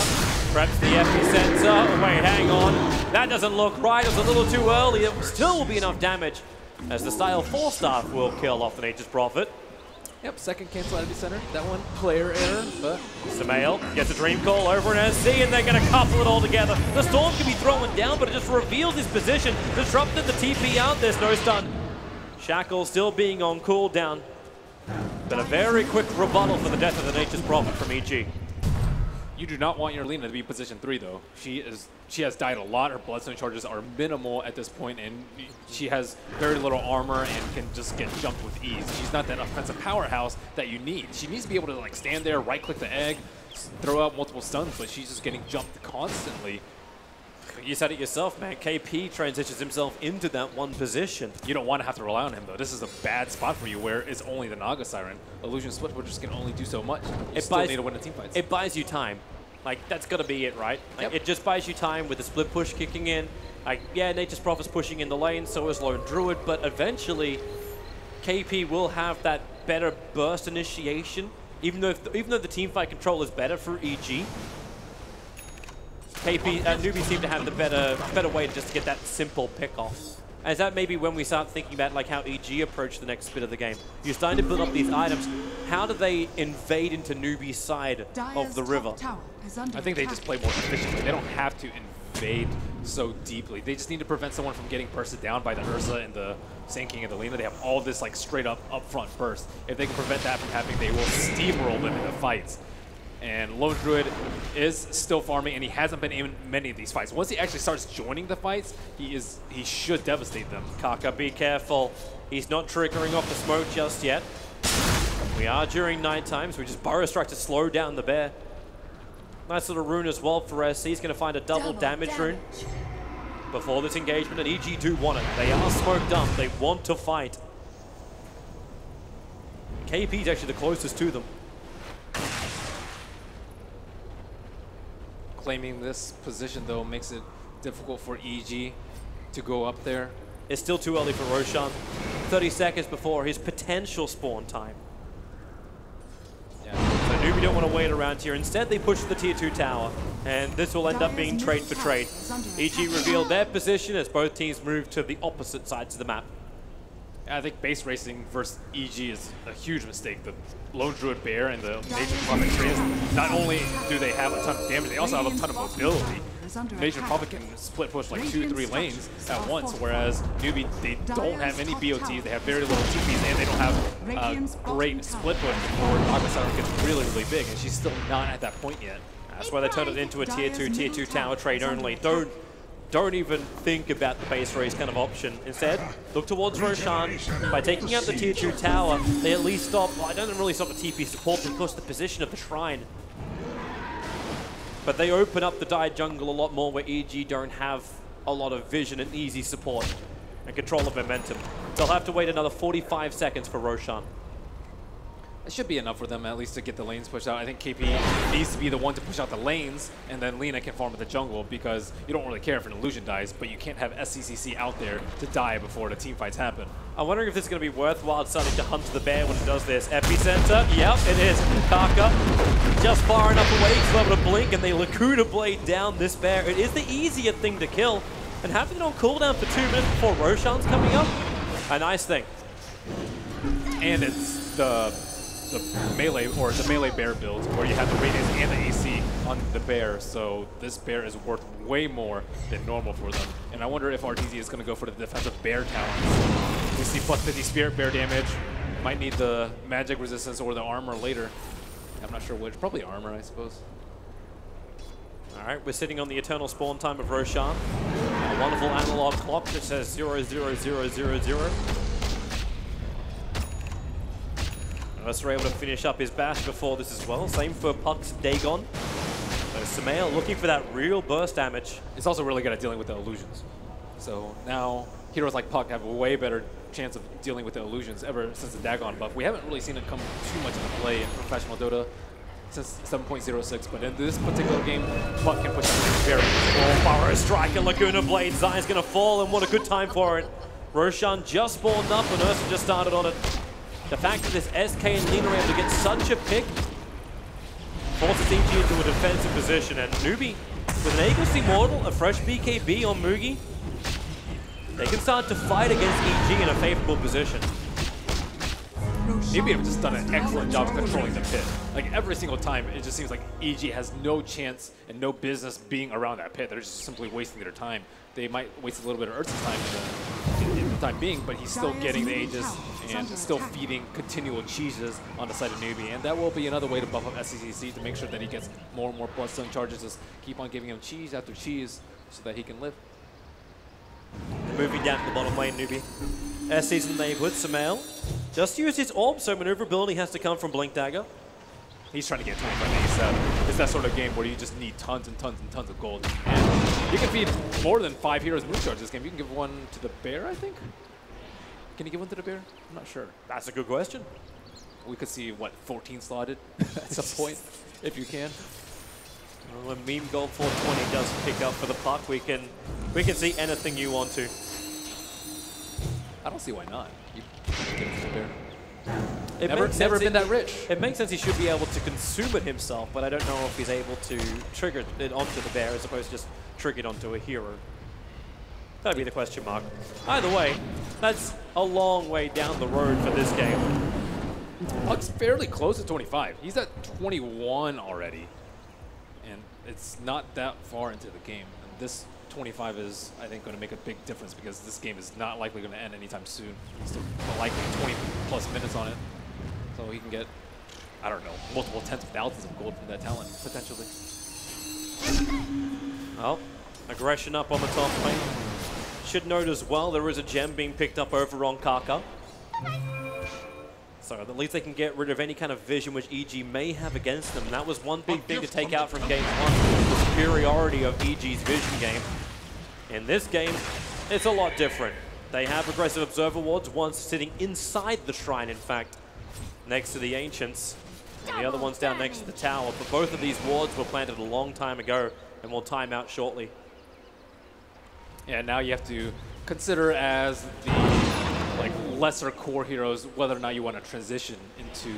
preps the epicenter. Oh, wait, hang on. That doesn't look right. It was a little too early. It still will be enough damage as the Style 4 staff will kill off the Nature's Prophet. Yep, second cancel epicenter. That one, player error, but... Samael gets a Dream Call over in SC, and they're going to couple it all together. The Storm can be thrown down, but it just reveals his position. Disrupted the TP out. There's no stun. Shackle still being on cooldown. But a very quick rebuttal for the death of the Nature's Prophet from EG. You do not want your Lina to be position 3, though. She has died a lot. Her Bloodstone charges are minimal at this point, and she has very little armor and can just get jumped with ease. She's not that offensive powerhouse that you need. She needs to be able to like stand there, right-click the egg, throw out multiple stuns, but she's just getting jumped constantly. You said it yourself, man. KP transitions himself into that one position. You don't want to have to rely on him, though. This is a bad spot for you where it's only the Naga Siren. Illusion Split Pushers can only do so much. You still need to win the team fights. It buys you time. Like, that's got to be it, right? Like, Yep. It just buys you time with the split push kicking in. Like, yeah, Nature's Prophet's pushing in the lane, so is Lone Druid, but eventually KP will have that better burst initiation. Even though the team fight control is better for EG, Newbee seem to have the better way to just get that simple pick off. And is that maybe when we start thinking about like how EG approach the next bit of the game? You're starting to build up these items. How do they invade into Newbee's side of the river? I think they just play more efficiently. They don't have to invade so deeply. They just need to prevent someone from getting bursted down by the Ursa and the Sand King and the Lina. They have all this like straight up upfront burst. If they can prevent that from happening, they will steamroll them in the fights. And Lone Druid is still farming, and he hasn't been in many of these fights. Once he actually starts joining the fights, he should devastate them. Kaka, be careful. He's not triggering off the smoke just yet. We are during nighttime, so we just Burrow Strike to slow down the bear. Nice little rune as well for SC. He's going to find a double damage rune before this engagement, and EG do want it. They are smoked up. They want to fight. KP's actually the closest to them. Claiming this position, though, makes it difficult for EG to go up there. It's still too early for Roshan. 30 seconds before his potential spawn time. Yeah. So Newbee don't want to wait around here. Instead, they push the tier 2 tower, and this will end up being trade for trade. EG revealed their position as both teams move to the opposite sides of the map. I think base racing versus EG is a huge mistake. The Lone Druid Bear and the Nature's Prophet Trees, not only do they have a ton of damage, they also have a ton of mobility. Nature's Prophet can split push like 2-3 lanes at once, whereas Newbee, they don't have any BOTs, they have very little TPs, and they don't have a great split push before Naga Siren gets really, really big, and she's still not at that point yet. That's why they turned it into a tier 2 tower trade only. Don't even think about the base race kind of option. Instead, look towards Roshan. By taking out the tier 2 tower, they at least stop, well, I don't really stop the TP support, but of course the position of the shrine. But they open up the dive jungle a lot more where EG don't have a lot of vision and easy support and control of momentum. They'll have to wait another 45 seconds for Roshan. It should be enough for them at least to get the lanes pushed out. I think KP needs to be the one to push out the lanes, and then Lina can farm at the jungle because you don't really care if an illusion dies, but you can't have SCCC out there to die before the team fights happen. I'm wondering if this is going to be worthwhile starting to hunt the bear when it does this. Epicenter, yep, it is. Kaka just far enough away, he's able to blink, and they Lacuna Blade down this bear. It is the easier thing to kill, and having it on cooldown for 2 minutes before Roshan's coming up, a nice thing. And it's the melee bear build where you have the radius and the AC on the bear, so this bear is worth way more than normal for them. And I wonder if RTZ is going to go for the defensive bear talents. We see plus 50 spirit bear damage. Might need the magic resistance or the armor later. I'm not sure which. Probably armor, I suppose. All right, we're sitting on the eternal spawn time of Roshan. A wonderful analog clock that says 00000. Unless we're able to finish up his bash before this as well. Same for Puck's Dagon. So Sumail looking for that real burst damage. It's also really good at dealing with the illusions. So now heroes like Puck have a way better chance of dealing with the illusions ever since the Dagon buff. We haven't really seen it come too much into play in professional Dota since 7.06, but in this particular game, Puck can push out very Oh, Burrow Strike and Lacuna Blade. Zai's going to fall, and what a good time for it. Roshan just spawned up, and Ursa just started on it. The fact that this SK and Lina are able to get such a pick forces EG into a defensive position, and Newbee, with an Aegis Immortal, a fresh BKB on Mugi, they can start to fight against EG in a favorable position. Newbee have just done an excellent job of controlling the pit. Like every single time, it just seems like EG has no chance and no business being around that pit. They're just simply wasting their time. They might waste a little bit of Ursa's time in the time being, but he's still getting the Aegis and still feeding continual cheeses on the side of Newbee. And that will be another way to buff up SCCC to make sure that he gets more and more bloodstone charges. Just keep on giving him cheese after cheese so that he can live. Moving down to the bottom lane, Newbee. SC's in the neighborhood, Sumail. Just use his orb, so maneuverability has to come from Blink Dagger. He's trying to get 25 ASAP. It's that sort of game where you just need tons and tons and tons of gold. And you can feed more than 5 heroes moon charge this game. You can give one to the bear, I think? Can you give one to the bear? I'm not sure. That's a good question. We could see, what, 14 slotted at some point, if you can. Well, when Meme Gold 420 does pick up for the Puck, we can see anything you want to. I don't see why not. You give it to the bear. It Never been that rich. It makes sense he should be able to consume it himself, but I don't know if he's able to trigger it onto the bear as opposed to just trigger it onto a hero. That'd be the question mark. Either way, that's a long way down the road for this game. Puck's fairly close to 25. He's at 21 already. And it's not that far into the game. And this 25 is, I think, going to make a big difference because this game is not likely going to end anytime soon. He's still likely 20 plus minutes on it. So he can get, I don't know, multiple tens of thousands of gold from that talent, potentially. Well, aggression up on the top lane. Should note as well, there is a gem being picked up over on Kaka. So at least they can get rid of any kind of vision which EG may have against them. That was one big thing to take out from game one, the superiority of EG's vision game. In this game, it's a lot different. They have aggressive observer wards, one sitting inside the shrine, in fact, next to the Ancients. And the other one's down next to the tower. But both of these wards were planted a long time ago and will time out shortly. Yeah, now you have to consider as the lesser core heroes whether or not you want to transition into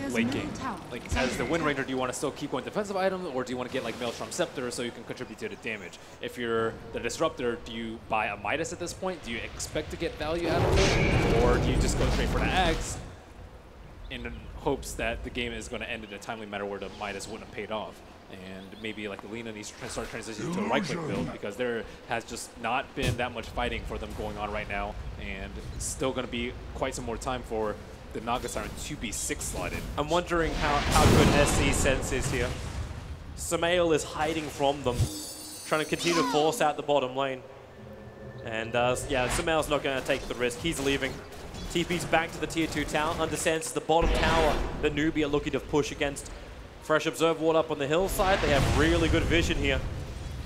late game. Like as the Wind Ranger, do you want to still keep going defensive items, or do you want to get like Maelstrom Scepter so you can contribute to the damage? If you're the Disruptor, do you buy a Midas at this point? Do you expect to get value out of it, or do you just go straight for the Axe in hopes that the game is going to end in a timely manner where the Midas wouldn't have paid off? And maybe like the Lina needs to start transitioning to a right-click build because there has just not been that much fighting for them going on right now, and it's still going to be quite some more time for the Naga Siren to be 6-slotted. I'm wondering how good SC sense is here. Sumail is hiding from them, trying to continue to force out the bottom lane. And yeah, Sumail's not going to take the risk. He's leaving. TP's back to the tier 2 tower, understands it's the bottom tower that Newbee are looking to push against Fresh Observe Ward up on the hillside. They have really good vision here.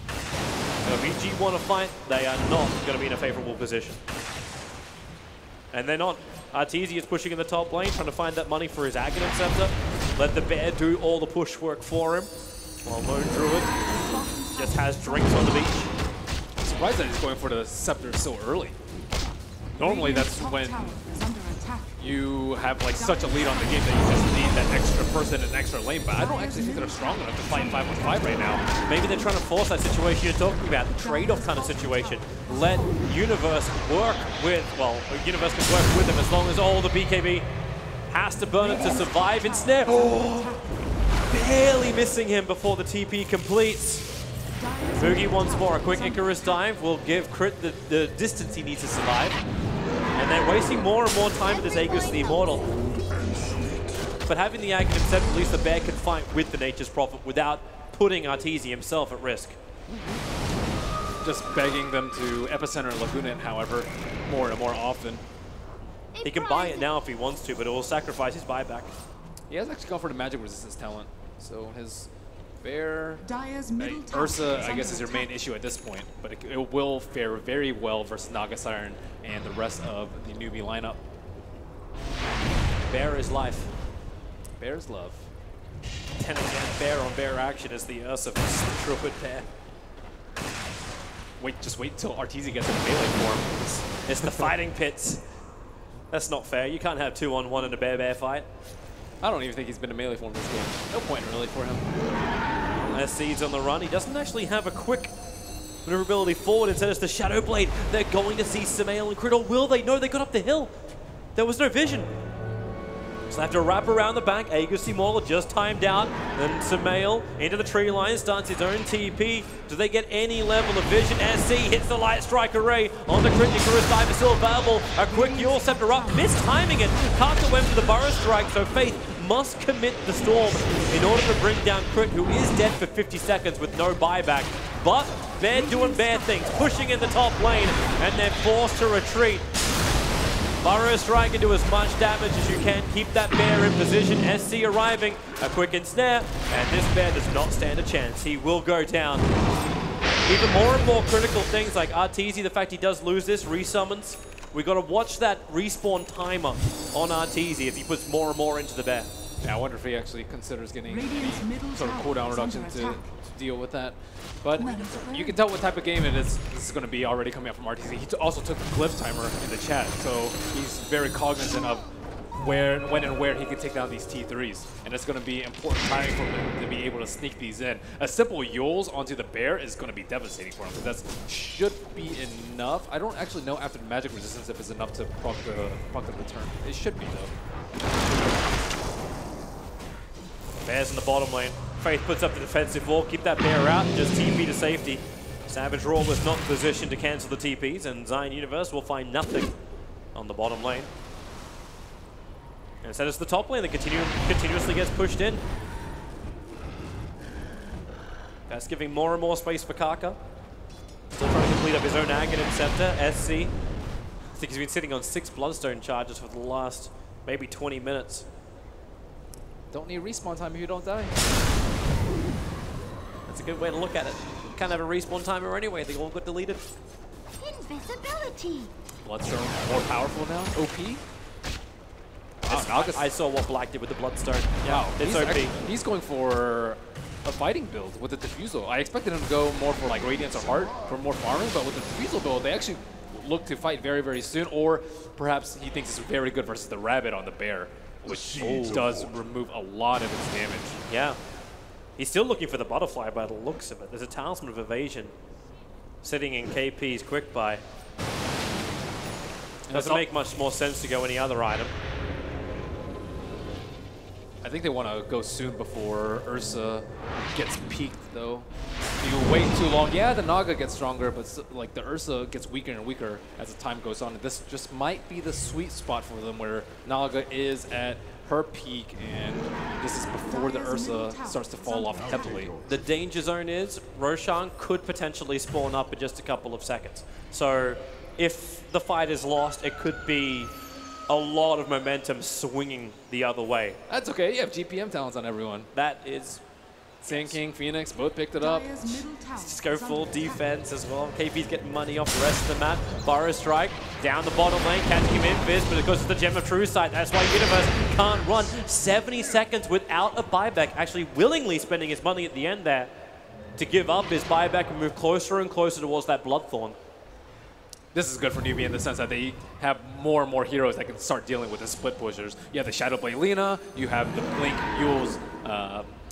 So if EG want to fight, they are not going to be in a favorable position. And they're not. Arteezy is pushing in the top lane, trying to find that money for his Aghanim Scepter. Let the bear do all the push work for him, while Lone Druid just has drinks on the beach. I'm surprised that he's going for the Scepter so early. Normally that's when you have like such a lead on the game that you just need that extra person in an extra lane, but I don't actually think they're strong enough to fight 5-on-5 right now. Maybe they're trying to force that situation you're talking about, the trade-off kind of situation. Let Universe work with, well, Universe can work with them as long as all the BKB has to burn it to survive. Ensnare, barely missing him before the TP completes. Boogie once more, a quick Icarus dive will give Crit the distance he needs to survive. And they're wasting more and more time with this Aegis the Immortal. But having the Aghanim Scepter, at least the bear can fight with the Nature's Prophet without putting Arteezy himself at risk. Just begging them to Epicenter and Laguna it, however, more and more often. He can buy it now if he wants to, but it will sacrifice his buyback. He has actually gone for the magic resistance talent. So his bear, Like, Ursa, I guess, is your main issue at this point, but it will fare very well versus Naga Siren and the rest of the Newbee lineup. Bear is life. Bear's love. 10 again, bear on bear action as the Ursa versus the Druid bear. Just wait till Arteezy gets in melee form. It's the fighting pits. That's not fair. You can't have 2-on-1 in a bear-bear fight. I don't even think he's been in melee form this game. No point really for him. SC's on the run. He doesn't actually have a quick maneuverability forward. Instead it's the Shadow Blade. They're going to see Samael and Crit, or will they? No, they got up the hill. There was no vision. So they have to wrap around the back. Aegis Immortal just timed out. Then Samael into the tree line, starts his own TP. Do they get any level of vision? SC hits the Light Strike Array on the Crit. Icarus Dive is still available. A quick Yule Scepter up, mistiming it. Carter went for the Burrow Strike, so Faith must commit the Storm in order to bring down Crit, who is dead for 50 seconds with no buyback. But Bear doing Bear things, pushing in the top lane, and they're forced to retreat. Burrow Strike can do as much damage as you can. Keep that bear in position. SC arriving. A quick ensnare. And this bear does not stand a chance. He will go down. Even more and more critical things like Arteezy, the fact he does lose this, resummons. We got to watch that respawn timer on Arteezy as he puts more and more into the bear. Yeah, I wonder if he actually considers getting any sort of cooldown reduction to deal with that. But you can tell what type of game it is. This is going to be already coming up from Arteezy. He also took the glyph timer in the chat, so he's very cognizant of when and where he can take down these T3s. And it's going to be important timing for him to be able to sneak these in. A simple Yules onto the bear is going to be devastating for him, because that should be enough. I don't actually know after the magic resistance if it's enough to proc the return. It should be, though. Bear's in the bottom lane. Faith puts up the defensive wall, keep that bear out, just TP to safety. Savage Roar was not positioned to cancel the TPs, and Zion Universe will find nothing on the bottom lane. And instead it's the top lane that continuously gets pushed in. That's giving more and more space for Kaka. Still trying to complete up his own Aghanim Scepter. SC, I think he's been sitting on 6 Bloodstone charges for the last maybe 20 minutes. Don't need respawn time if you don't die. That's a good way to look at it. Can't have a respawn timer anyway, they all got deleted. Invisibility. Bloodstone more powerful now? OP? Wow, I saw what Black did with the Bloodstone. Yeah, wow, it's OP. He's going for a fighting build with the Diffusal. I expected him to go more for like Radiance or Heart for more farming, but with the Diffusal build, they actually look to fight very, very soon, or perhaps he thinks it's very good versus the Rabbit on the Bear, which does remove a lot of its damage. Yeah. He's still looking for the Butterfly by the looks of it. There's a Talisman of Evasion sitting in KP's quick buy. Doesn't make much more sense to go any other item. I think they want to go soon before Ursa gets peaked, though. If you wait too long, yeah, the Naga gets stronger, but like the Ursa gets weaker and weaker as the time goes on. This just might be the sweet spot for them, where Naga is at her peak, and this is before the Ursa starts to fall off heavily. The danger zone is Roshan could potentially spawn up in just a couple of seconds. So if the fight is lost, it could be a lot of momentum swinging the other way. That's okay. You have GPM talents on everyone. That is... Sand King, Phoenix, both picked it up. Just go full defense as well. KP's getting money off the rest of the map. Burrow Strike down the bottom lane, catching him in fist, but because it's the Gem of True Sight, that's why Universe can't run 70 seconds without a buyback, actually willingly spending his money at the end there to give up his buyback and move closer and closer towards that Bloodthorn. This is good for Newbee in the sense that they have more and more heroes that can start dealing with the split pushers. You have the Shadowblade Lina, you have the Blink Yule's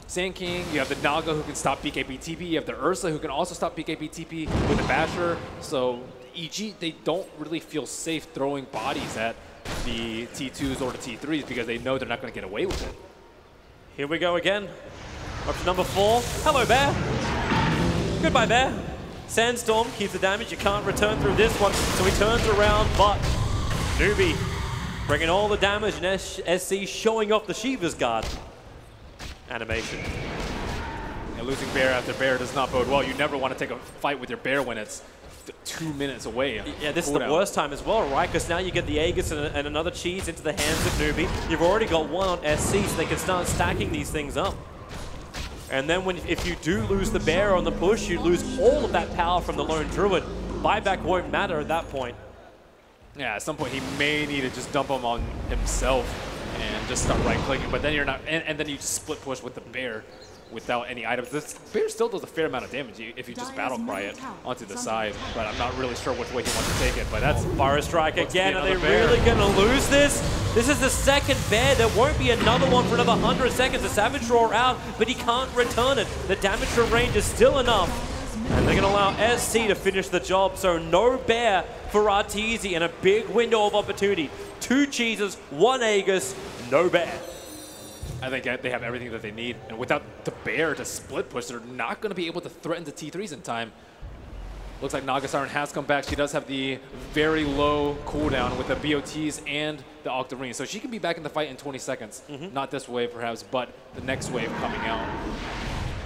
Sand King, you have the Naga who can stop BKB TP, you have the Ursa who can also stop BKB TP with the Basher. So EG, they don't really feel safe throwing bodies at the T2s or the T3s because they know they're not going to get away with it. Here we go again. Up to number 4. Hello, Bear. Goodbye, Bear. Sandstorm keeps the damage. You can't return through this one, so he turns around, but Newbee bringing all the damage, and SC showing off the Shiva's Guard animation. And losing Bear after Bear does not bode well. You never want to take a fight with your Bear when it's 2 minutes away. Yeah, this is the worst time as well, right? Because now you get the Aegis and another cheese into the hands of Newbee. You've already got one on SC, so they can start stacking these things up. And then if you do lose the Bear on the push, you lose all of that power from the Lone Druid. Buyback won't matter at that point. Yeah, at some point he may need to just dump him on himself and just start right-clicking, but then you're not, and then you just split push with the Bear without any items. This Bear still does a fair amount of damage if you just battle cry it onto the side, but I'm not really sure which way he wants to take it, but that's... Burrow Strike again, are they really going to lose this? This is the second Bear, there won't be another one for another 100 seconds. The Savage Roar out, but he can't return it. The damage to range is still enough, and they're going to allow SC to finish the job, so no Bear for Arteezy and a big window of opportunity. 2 cheeses, 1 Aegis, no Bear. I think they have everything that they need, and without the Bear to split push, they're not going to be able to threaten the T3s in time. Looks like Naga Siren has come back. She does have the very low cooldown with the BOTs and the Octarine, so she can be back in the fight in 20 seconds. Not this wave perhaps, but the next wave coming out.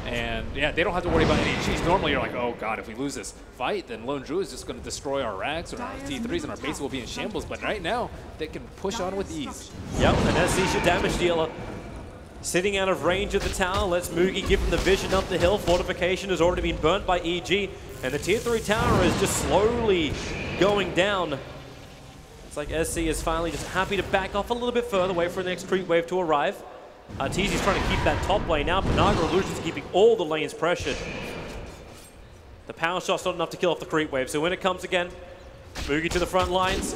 And yeah, they don't have to worry about any cheese. Normally you're like, oh god, if we lose this fight, then Lone Druid is just going to destroy our Rags or our T3s and our base will be in shambles. But right now, they can push on with ease. Yep, and SC's your damage dealer. Sitting out of range of the tower, lets Mugi give him the vision up the hill. Fortification has already been burnt by EG, and the tier 3 tower is just slowly going down. It's like SC is finally just happy to back off a little bit further, wait for the next creep wave to arrive. Arteezy's trying to keep that top lane out, but Naga Illusion's keeping all the lanes pressured. The power shot's not enough to kill off the creep wave, so when it comes again, Mugi to the front lines,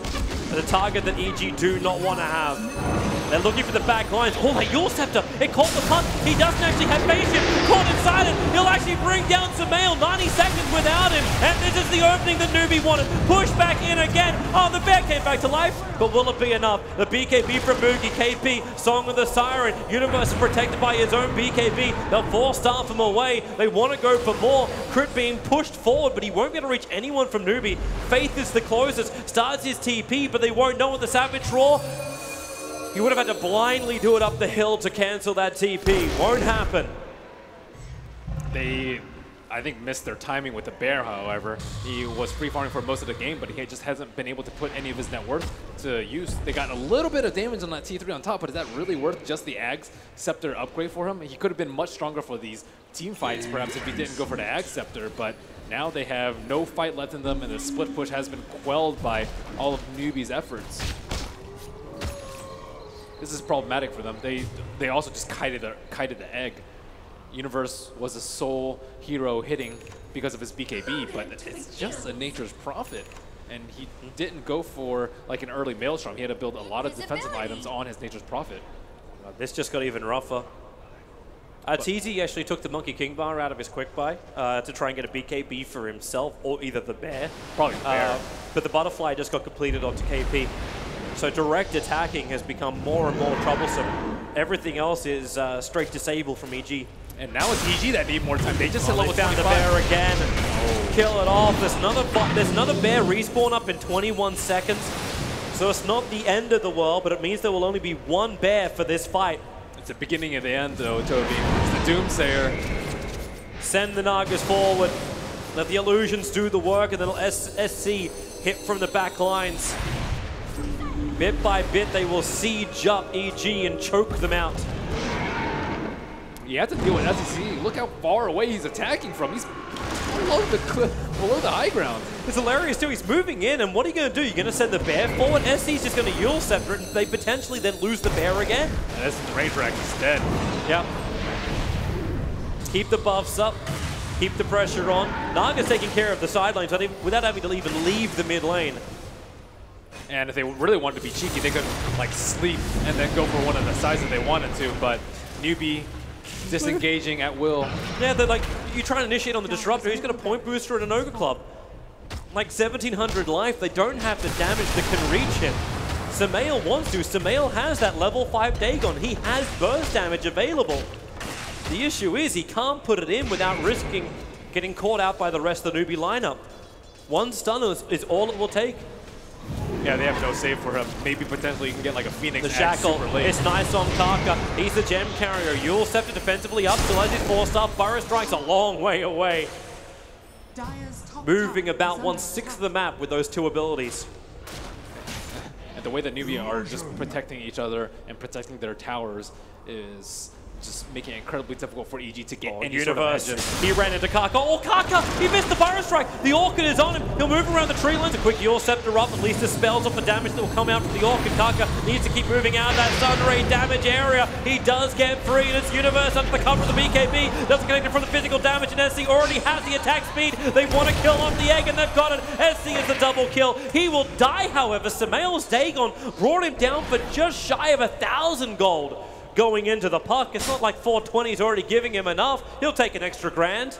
and a target that EG do not want to have. They're looking for the back lines. Oh, the Yule Scepter. It caught the punt. He doesn't actually have patience. Caught inside it. He'll actually bring down Samael. 90 seconds without him. And this is the opening that Newbee wanted. Push back in again. Oh, the Bear came back to life. But will it be enough? The BKB from Mugi. KP. Song of the Siren. Universe is protected by his own BKB. They'll force-staff him away. They want to go for more. Crit being pushed forward, but he won't be able to reach anyone from Newbee. Faith is the closest. Starts his TP, but they won't know what the Savage Roar. He would have had to blindly do it up the hill to cancel that TP. Won't happen. They, I think, missed their timing with the Bear, however. He was free-farming for most of the game, but he just hasn't been able to put any of his net worth to use. They got a little bit of damage on that T3 on top, but is that really worth just the Ags Scepter upgrade for him? He could have been much stronger for these team fights, perhaps, if he didn't go for the Ags Scepter, but now they have no fight left in them, and the split push has been quelled by all of Newbee's efforts. This is problematic for them. They also just kited the egg. Universe was the sole hero hitting because of his BKB, but it's just a Nature's Prophet. And he didn't go for like an early Maelstrom. He had to build a lot of defensive items on his Nature's Prophet. This just got even rougher. Arteezy actually took the Monkey King bar out of his quick buy to try and get a BKB for himself or either the Bear. Probably the Bear. But the Butterfly just got completed onto KP. So direct attacking has become more and more troublesome. Everything else is straight disable from EG. And now it's EG that need more time. They just hit level found 25. the Bear again. Oh. Kill it off. There's another Bear respawn up in 21 seconds. So it's not the end of the world, but it means there will only be one Bear for this fight. It's the beginning of the end, though, Toby. It's the Doomsayer. Send the Nagas forward. Let the illusions do the work, and then SC hit from the back lines. Bit by bit, they will siege up EG and choke them out. You have to deal with SEC. Look how far away he's attacking from. He's below the cliff, below the high ground. It's hilarious too. He's moving in, and what are you going to do? You're going to send the bear forward? SC's just going to Yule Scepter it, and they potentially then lose the bear again. And this range rack is dead. Yep. Keep the buffs up. Keep the pressure on. Naga's taking care of the sidelines without having to even leave the mid lane. And if they really wanted to be cheeky, they could like sleep and then go for one of the sides that they wanted to. But Newbee disengaging at will. Yeah, they're like, you try to initiate on the Disruptor, he's got a point booster and an Ogre Club. Like 1700 life, they don't have the damage that can reach him. Samael wants to. Samael has that level 5 Dagon. He has burst damage available. The issue is he can't put it in without risking getting caught out by the rest of the Newbee lineup. One stun is all it will take. Yeah, they have no save for him. Maybe potentially you can get like a Phoenix. The Shackle, it's nice on Kaka. He's the gem carrier. Yule Scepter defensively up, still has his 4-star. Burrow Strike's a long way away. Moving about 1/6 of the map with those two abilities. And the way that Newbee are just protecting each other and protecting their towers is just making it incredibly difficult for EG to get any Universe. sort of edge. He ran into Kaka. Oh, Kaka! He missed the Burrow Strike. The Orchid is on him. He'll move around the tree lines. A quick Yule Scepter up. At least dispels off the damage that will come out from the Orchid. Kaka needs to keep moving out of that Sun Ray damage area. He does get free, and it's Universe under the cover of the BKB. Doesn't connect it from the physical damage, and SC already has the attack speed. They want to kill off the egg, and they've got it. SC is the double kill. He will die, however. Samael's Dagon brought him down for just shy of 1,000 gold. Going into the puck, it's not like 420 is already giving him enough. He'll take an extra grand.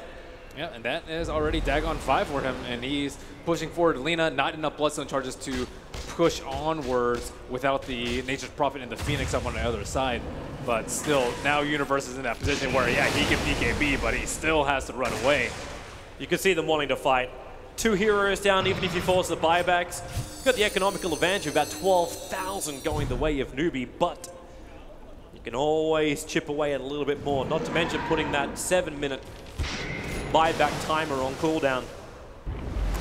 Yeah, and that is already Dagon 5 for him, and he's pushing forward. Lena, not enough Bloodstone charges to push onwards without the Nature's Prophet and the Phoenix up on the other side. But still, now Universe is in that position where, yeah, he can BKB, but he still has to run away. You can see them wanting to fight. 2 heroes down, even if you force the buybacks. You've got the economical advantage of about 12,000 going the way of Newbee, but you can always chip away at a little bit more, not to mention putting that 7-minute buyback timer on cooldown.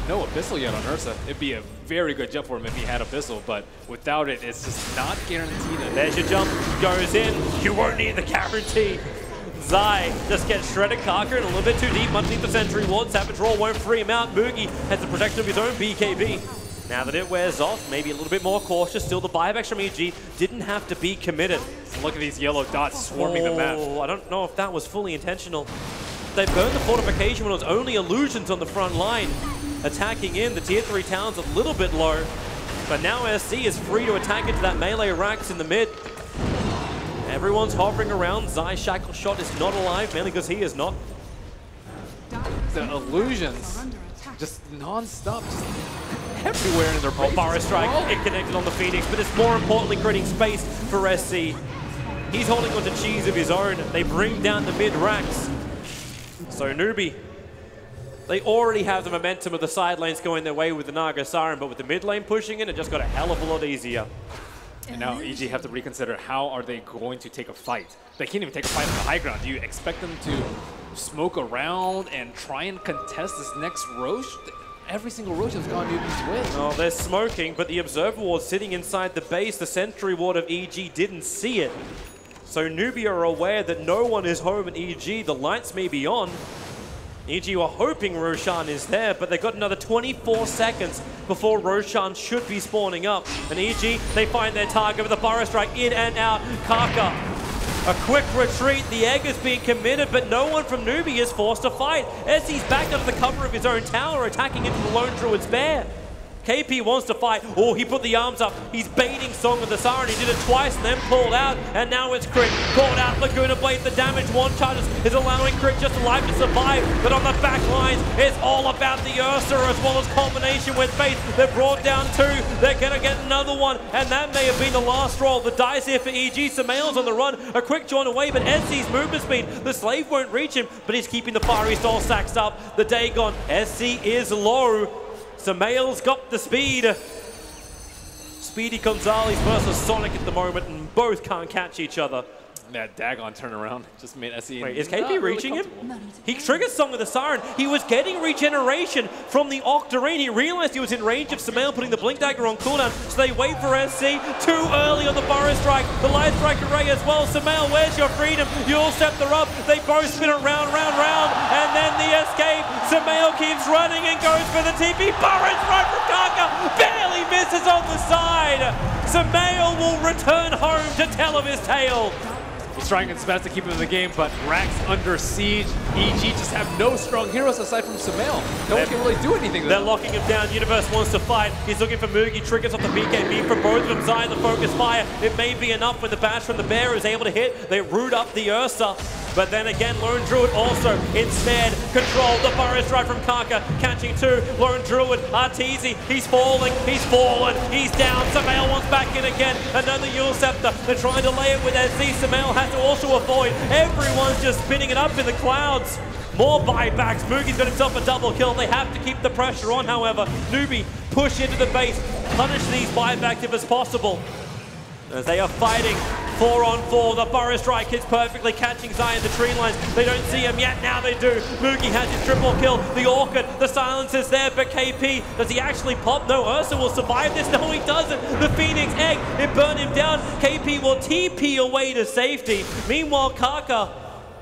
No Abyssal yet on Ursa. It'd be a very good jump for him if he had Abyssal, but without it, it's just not guaranteed. There's your jump, goes in. You won't need the guarantee. Zai just gets shredded. Kaka and a little bit too deep underneath the Sentry Ward. Savage Roll won't free him out. Boogie has the protection of his own BKB. Now that it wears off, maybe a little bit more cautious. Still, the buybacks from EG didn't have to be committed. And look at these yellow dots swarming the map. I don't know if that was fully intentional. They burned the fortification when it was only illusions on the front line. Attacking in, the tier 3 town's a little bit low. But now SC is free to attack into that melee racks in the mid. Everyone's hovering around. Zai's Shackle Shot is not alive, mainly because he is not. The illusions, just non-stop, just everywhere in their base. Burrow Strike, it connected on the Phoenix, but it's more importantly creating space for SC. He's holding onto cheese of his own. They bring down the mid racks. So Newbee, they already have the momentum of the side lanes going their way with the Naga Siren, but with the mid lane pushing in, it just got a hell of a lot easier. And now EG have to reconsider, how are they going to take a fight? They can't even take a fight on the high ground. Do you expect them to smoke around and try and contest this next Roche? Every single Roche has gone Newbee's way. Oh, they're smoking, but the Observer Ward sitting inside the base, the Sentry Ward of EG didn't see it. So Newbee are aware that no one is home in EG. The lights may be on. EG were hoping Roshan is there, but they've got another 24 seconds before Roshan should be spawning up. And EG, they find their target with a Burrow Strike in and out. Kaka, a quick retreat. The egg is being committed, but no one from Newbee is forced to fight. SC's back under the cover of his own tower, attacking into the Lone Druid's Bear. KP wants to fight. Oh, he put the arms up. He's baiting Song of the Siren. He did it twice and then pulled out. And now it's Crit. Caught out. Laguna Blade. The damage one charges is allowing Crit just alive to survive. But on the back lines, it's all about the Ursa as well as combination with Faith. They're brought down 2. They're going to get another one. And that may have been the last roll. The dice here for EG. Samael's on the run. A quick join away, but SC's movement speed. The Slave won't reach him, but he's keeping the Far East all saxed up. The Dagon. SC is low. Samael's got the speed. Speedy Gonzalez versus Sonic at the moment, and both can't catch each other. That Dagon turnaround just made SE. Wait, is KP reaching him? He triggers Song of the Siren. He was getting regeneration from the Octarine. He realized he was in range of Sumail putting the Blink Dagger on cooldown, so they wait for SC. Too early on the Burrow Strike. The Light Strike Array as well. Sumail, where's your freedom? You'll step the rub. They both spin it round, and then the escape. Sumail keeps running and goes for the TP. Burrow Strike from Kaka. Barely misses on the side. Sumail will return home to tell of his tale. He's trying his best to keep him in the game, but Rax under siege. EG just have no strong heroes aside from Sumail. No one can really do anything to They're them. locking him down. Universe wants to fight. He's looking for Mugi. Triggers off the BKB from both of them. Zion, the focus fire. It may be enough when the bash from the bear is able to hit. They root up the Ursa. But then again, Lone Druid also instead controlled the Burrow Strike from Kaka. Catching two. Lone Druid, Arteezy. He's falling. He's fallen. He's down. Sumail wants back in again. Another Yule Scepter. They're trying to lay it with SC. Sumail has to also avoid. Everyone's just spinning it up in the clouds. More buybacks. Mugi's got himself a double kill. They have to keep the pressure on, however. Newbee push into the base. Punish these buybacks if it's possible. As they are fighting 4-on-4, the Burrow Strike hits perfectly, catching Zion the tree lines. They don't see him yet, now they do. Mugi has his triple kill, the Orchid, the silence is there, but KP, does he actually pop? No, Ursa will survive this. No, he doesn't. The Phoenix Egg, it burned him down. KP will TP away to safety. Meanwhile, Kaka,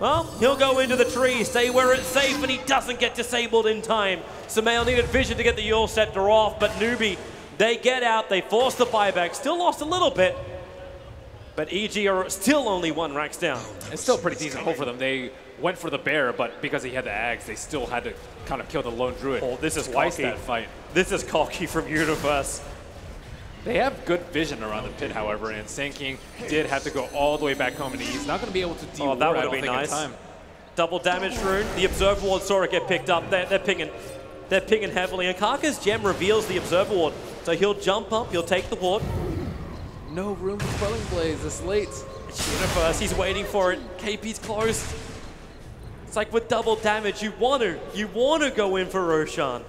well, he'll go into the tree, stay where it's safe, and he doesn't get disabled in time. Sumail needed vision to get the Yule Scepter off, but Newbee, they get out, they force the buyback, still lost a little bit. But EG are still only one Rax down. It's still a pretty decent hold for them. They went for the bear, but because he had the Ags, they still had to kind of kill the Lone Druid. Oh, this is twice cocky. that fight. This is cocky from Universe. They have good vision around the pit, however, and Sand King did have to go all the way back home, and he's not going to be able to deal with that it, I would don't be think, in nice. time. Double damage rune. The Observer Ward saw it get picked up. They're pinging. They're pinging heavily, and Kaka's gem reveals the Observer Ward. So he'll jump up, he'll take the ward. No room for Quelling Blaze this late. It's Universe, he's waiting for it. KP's close. It's like with double damage, you want to go in for Roshan.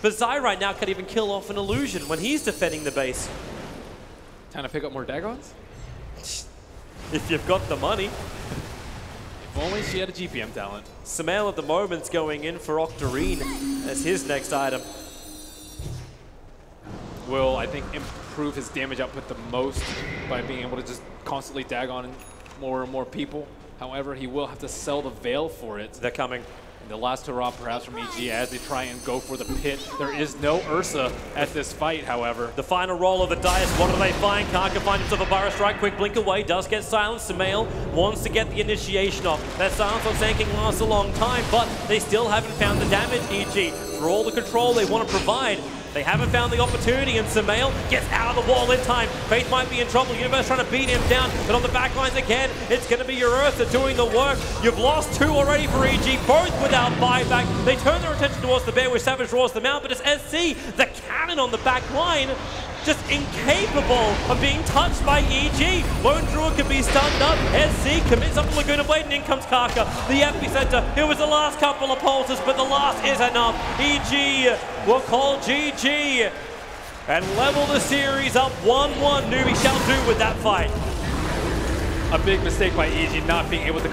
But Zai right now can't even kill off an illusion when he's defending the base. Time to pick up more Dagons? If you've got the money. If only she had a GPM talent. Sumail at the moment's going in for Octarine as his next item. Will, I think, improve his damage output the most by being able to just constantly Dagon more and more people. However, he will have to sell the Veil for it. They're coming. And the last hurrah perhaps from EG as they try and go for the pit. There is no Ursa at this fight, however. The final roll of the dice, what do they find? Kaka finds himself a Burrow Strike, quick blink away, does get silenced. Sumail wants to get the initiation off. That silence on Sand King lasts a long time, but they still haven't found the damage, EG. For all the control they want to provide, they haven't found the opportunity, and Sumail gets out of the wall in time. Faith might be in trouble. Universe trying to beat him down, but on the back lines again, it's going to be your Ursa doing the work. You've lost two already for EG, both without buyback. They turn their attention towards the bear where Savage draws them out, but it's SC, the cannon on the back line, just incapable of being touched by EG. Lone Druid can be stunned up. SC commits up the Laguna Blade, and in comes Kaka. The epicenter. It was the last couple of pulses, but the last is enough. EG will call GG and level the series up 1-1. Newbee shall do with that fight. A big mistake by EG not being able to